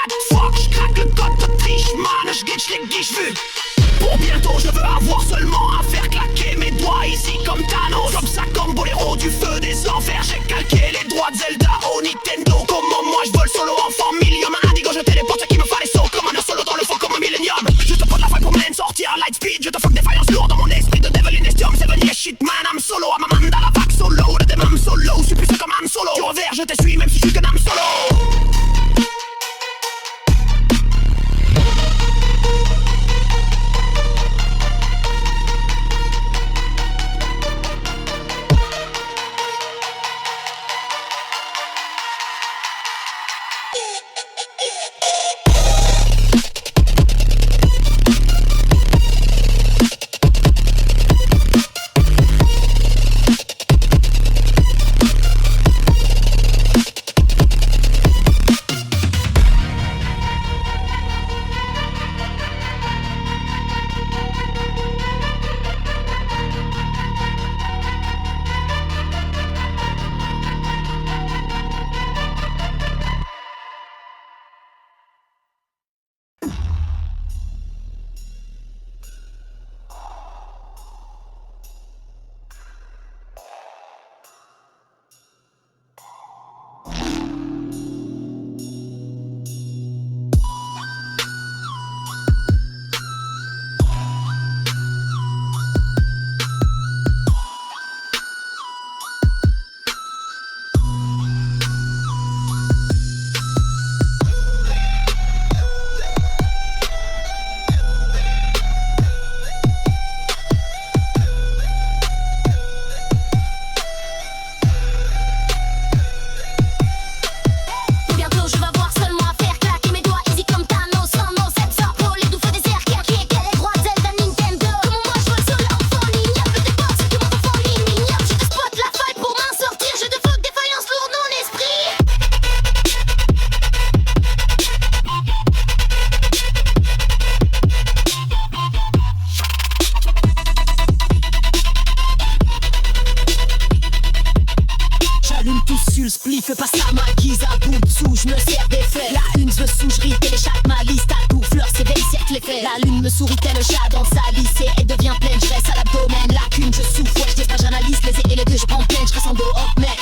le spliff, passe la maquise à bout de sous, je me sers des faits. La une, je veux sous, je ris, télécharge ma liste à tout, fleur, CV, siècle les faits. La lune me sourit tel le chat dans sa lycée et devient pleine, je reste à l'abdomen. Lacune, je souffre, ouais, je défage, j'analyse les et les deux, je prends pleine, je reste en dehors, mais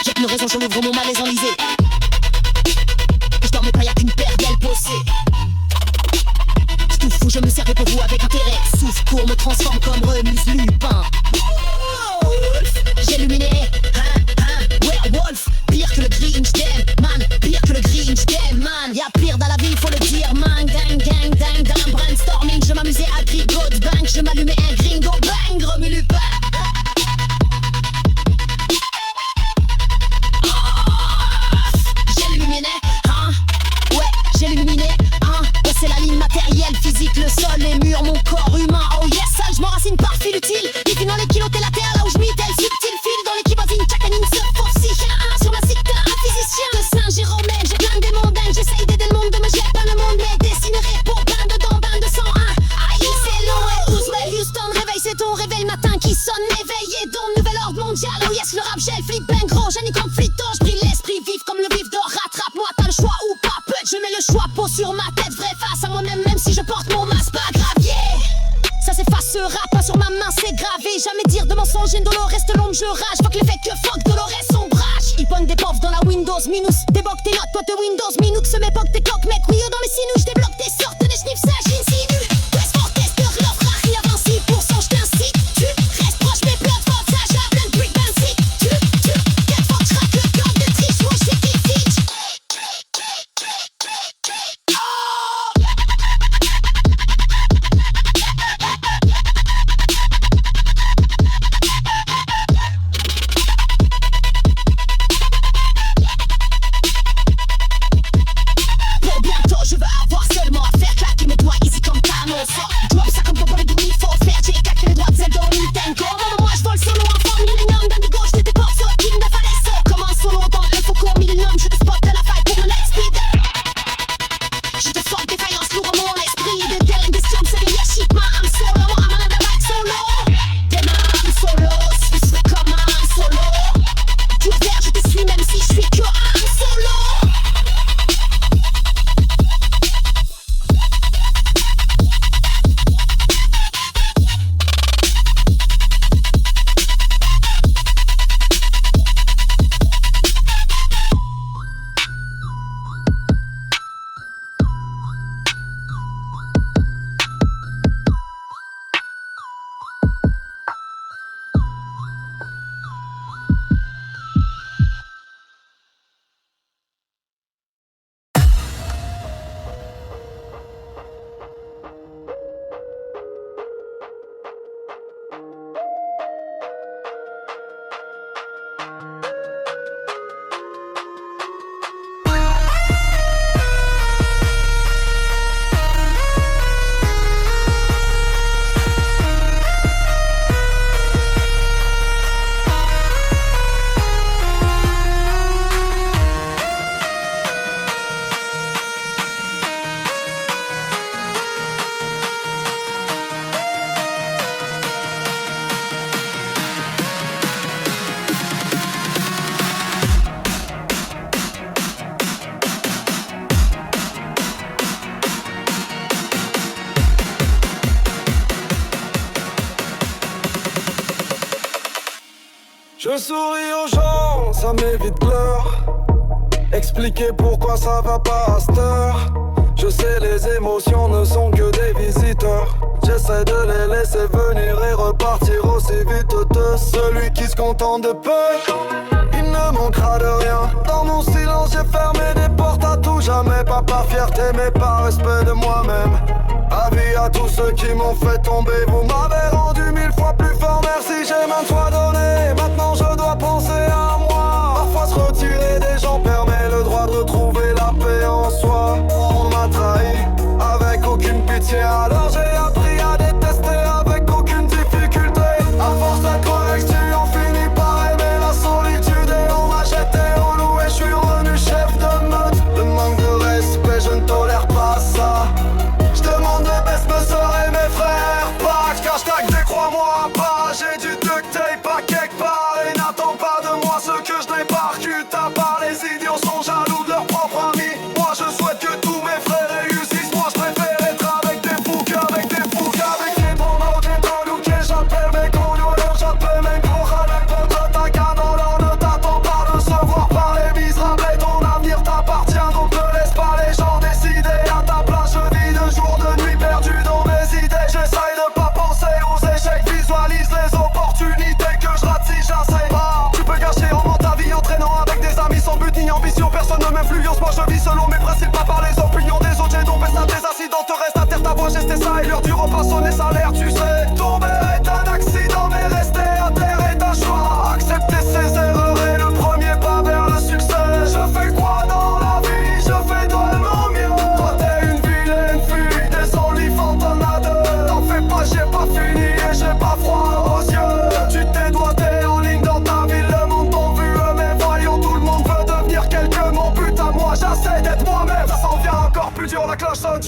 j'ai qu'une raison, je m'ouvre mon malaise enlisé. Je dormais pas, y'a qu'une paire d'ailes posées. J'touffe fou, je me servais pour vous avec intérêt. Souffle court, me transforme comme Remus Lupin. J'ai illuminé, werewolf. Pire que le Grinch man, pire que le Grinch man. Y'a pire dans la vie, faut le dire, man. Dang, dang, dang, dang, brainstorming. Je m'amusais à Grigot Bank, je m'allumais un gringo bang, Remus Lupin. J'ai illuminé, j'ai illuminé, c'est la ligne matérielle, physique, le sol, les murs, mon corps humain. Oh yes, sale, je m'enracine par fil utile. Définant les kilos, t'es la terre, là où je m'y tel subtil fil. Dans l'équipe voisine, chacanine se forcifie. Sur ma cité, un physicien. Le singe et romaine, j'ai plein de mondaines. J'essaye d'aider le monde, de me jeter pas le monde. Mais dessinerai pour bain dedans, bain de 101. Aïe, c'est long et Ouswell, Houston. Réveil, c'est ton réveil matin qui sonne. Éveillé dans le nouvel ordre mondial. Oh yes, le rap, j'ai le flip, ben gros. J'ai ni conflito, je brille l'esprit vif comme le vif d'or. Rattrape-moi, t'as le choix ou pas. Peut-être je mets le choix, peau sur ma tête, vrai face à moi-même, même si je porte mon masque, pas gravier. Ça s'effacera, pas sur ma main, c'est gravé. Jamais dire de mensonge, une dolor reste l'ombre, je rage. Fuck les fakes, fuck Dolores, sombrage. Ils pognent des pauvres dans la Windows, minus. Débloque tes notes, toi de Windows, minux. Se m'époque tes cloques, mec, oui, dans mes sinus. J'débloque tes sortes, des sniffs, ça j'insinue. Test for tester, l'offre arrive à 26%, j't'incite. Tu restes proche, mes plots, faute, ça j'appelle un brick basic. Get fuck, j'raque le code de triche, moi j'sais qui teach. Pour bientôt, je veux avoir seulement à faire claquer mes doigts easy comme Thanos. Drop ça comme pour les douilles, il faut faire. J'ai claqué les doigts de Zelda au Nintendo. Moi je vole solo en forme millénium d'Indigo. Je te porte sur le king de Valesso. Comme un solo dans l'info millénium. Je te spot de la faille pour le next speed. Je te forme défaillance lourd en mon esprit. Des terrains, des styles, c'est les shit. Man, I'm solo, I'm another back solo. Demain, I'm solo, Suisse comme un solo. Tu es vert, je te suis même si je suis que un solo. Je souris aux gens, ça m'évite pleurs. Expliquer pourquoi ça va pas à cette heure. Je sais les émotions ne sont que des visiteurs. J'essaie de les laisser venir et repartir aussi vite de celui qui se contente de peu. Il ne manquera de rien. Dans mon silence j'ai fermé des portes à tout jamais. Pas par fierté mais par respect de moi-même. Avis à tous ceux qui m'ont fait tomber. Vous m'avez rendu 1000 fois plus fort. Merci, j'ai maintes fois donné. Maintenant je dois penser à moi. Parfois se retirer des gens permet le droit de retrouver la paix en soi. On m'a trahi avec aucune pitié. Alors j'ai appris à détester avec aucune difficulté. À force d'être correct tu en finis par aimer la solitude. Et on m'a jeté au loup et je suis revenu chef de meute. Le manque de respect je ne tolère pas ça. Je demande de baisse me seraient mes frères. Pas hashtag décrois-moi.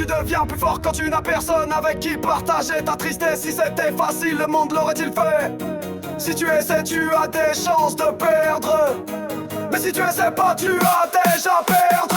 tu deviens plus fort quand tu n'as personne avec qui partager ta tristesse. Si c'était facile, le monde l'aurait-il fait? Si tu essaies, tu as des chances de perdre. Mais si tu essaies pas, tu as déjà perdre.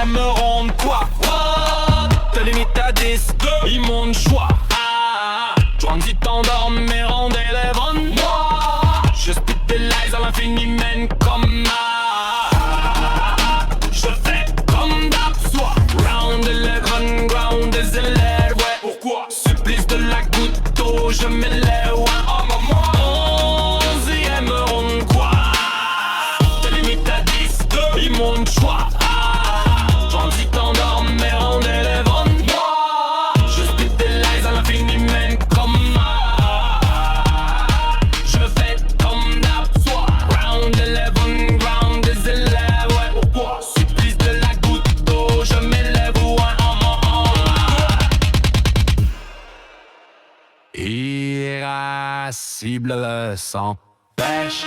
Me rendre quoi? Te limite à 10, ils m'ont le choix. Grandis t'endors mais rendez les vannes. Je spit des lies à l'infini men comme je fais comme d'hab. Soit round 11, ground des élèves. Ouais, pourquoi? Supplice de la goutte d'eau, je m'élève. Oh maman, 11e me rendre quoi? Te limite à 10, ils m'ont le choix. Si t'endors mais rendez les vannes. Je spit des lies à l'infini men comme je fais comme d'hab. Soit round 11, ground des élèves. Ouais, pourquoi? Supplice de la goutte d'eau, je m'élève. Irascible sans pêche.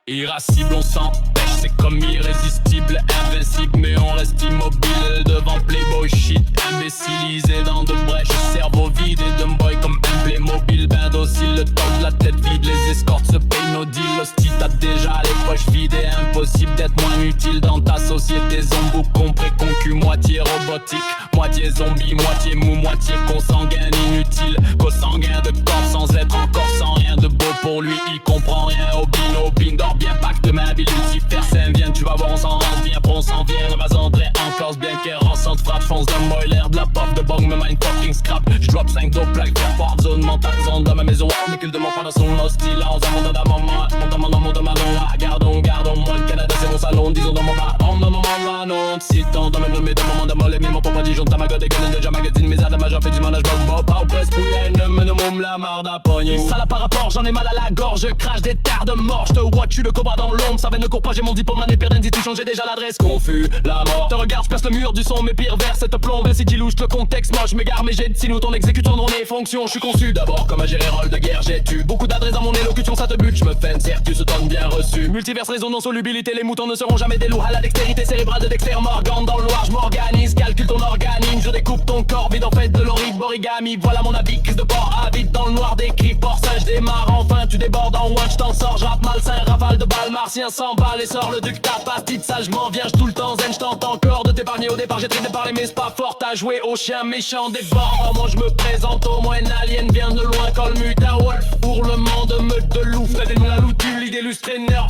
Irascible, on s'empêche, c'est comme irrésistible, invincible, mais on reste immobile devant Playboy shit, imbécilisé dans de brèches, cerveau vide et de boy comme un Playmobil, ben docile, le temps de la tête vide, les escortes se payent nos deals, l'hostie t'as déjà les poches vides et impossible d'être moins utile dans ta société, zombie compris, concu, moitié robotique, moitié zombie, moitié mou, moitié consanguin, inutile, consanguin de corps sans être encore sans rien de beau pour lui, il comprend rien, obin, dors bien, pack de main, Lucifer, scène vient, tu vas voir, on s'en rend bien, on s'en vient, on va s'entrer en force, bien qu'elle ressente frappe, fonce de moi, l'air de la pop, de bong, me mind fucking scrap, j'drop 5 dos, plaque, faire fort, zone mentale, zone dans ma maison, on écule de mon frère dans son hostile, on s'en monte dans mon monte dans ma non, gardons, moi le Canada c'est mon salon, disons dans mon bar, on dans mon non, si tant dans mes nommés, dans mon mandamol, mais mon papa dit, j'en t'amago, des gueules, déjà magazine, mes adams, j'en fais du management, bon, pas au presse, poulet, ne me nomme la marde à pogner, ça là par rapport, j'en ai mal à la gorge, je crache des terres de mort, j'te watch, tu le cobra dans l'ombre, ça va ne court pas, j'ai mon diplôme, l'année perdue, d'institution, j'ai déjà l'adresse, confus, la mort, te regarde, j'perce le mur du son, mes pires vers, cette plombe, si tu louches le contexte, moi je m'égare, mais j'ai de sinou, ton exécuteur dans les fonctions, je suis conçu, d'abord comme un général de guerre, j'ai tu beaucoup d'adresses dans mon élocution, ça te bute, je me fais une certitude, se donne bien reçu, multiverse, résonance, solubilité, les moutons ne seront jamais des loups, à la dextérité cérébrale de Dexter Morgan, dans le noir, je m'organise, calcule ton organisme, je découpe ton corps, vide en fait de l'horrible, l'origami, voilà mon avis, crise de porc, habite dans le noir des creepers, singe démarre, enfin tu débordes en one, j't'en sors, j'rappe malsain, rafale de balles, martien s'emballe et sort le duc, ta pastille, ça j'm'en viens, j'tous le temps zen, j'tente encore de t'épargner au départ, j'ai traité de parler mais c'est pas fort, t'as joué au chien méchant des bords, moi j'me présente au moins un alien, vient de loin, call muta wolf, pour le monde meute de loup, faites la loutu, l'idée illustrée nerf,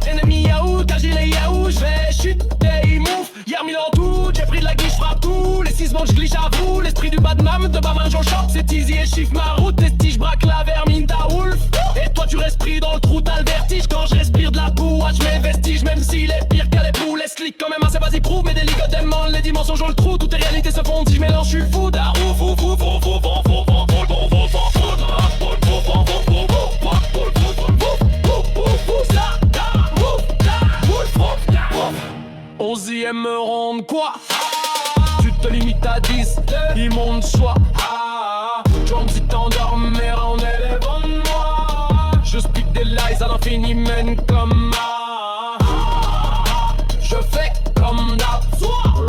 ennemi yaourt, car gilet yaourt, j'vais chuter, move, hier mis en tout, j'ai pris de la guiche, frappe tout, les 6 mondes j'glisse à vous, l'esprit du badman, de Baman j'en chope, c'est easy et chiffre ma route, les tiges braque la vermine, ta wolf, et toi tu respires dans le trou, t'as le vertige, quand je respire de la boue, watch mes vestiges, même s'il est pire qu'à les poules, les slick quand même assez vas-y prouve, mais des ligotements, les dimensions jouent le trou, toutes les réalités se font, si je mélange, je suis fou, darou, fou, fou, fou, fou, fou, onzième ronde, quoi? Tu te limites à 10, ils montent soit. Drums si t'endors, mais on élève en moi. Je speak des lies à l'infini, men comme je fais comme d'hab.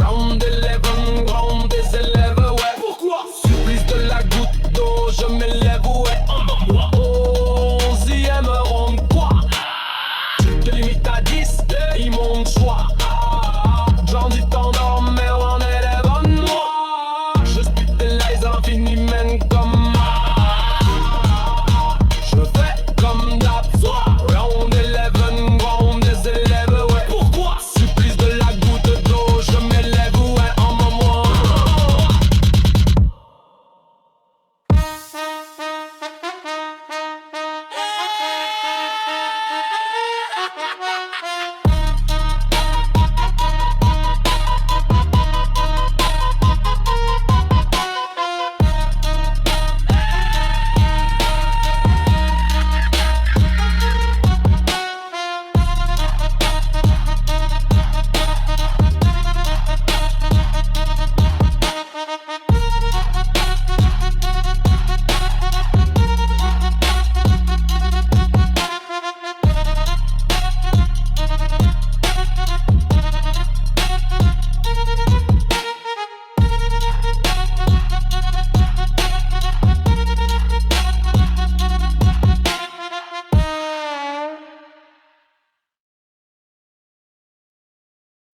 Round 11, grand des élèves, ouais. Pourquoi? Supplice de la goutte d'eau, je m'élève, ouais. Onzième ronde, quoi? Tu te limites à 10, ils montent soit.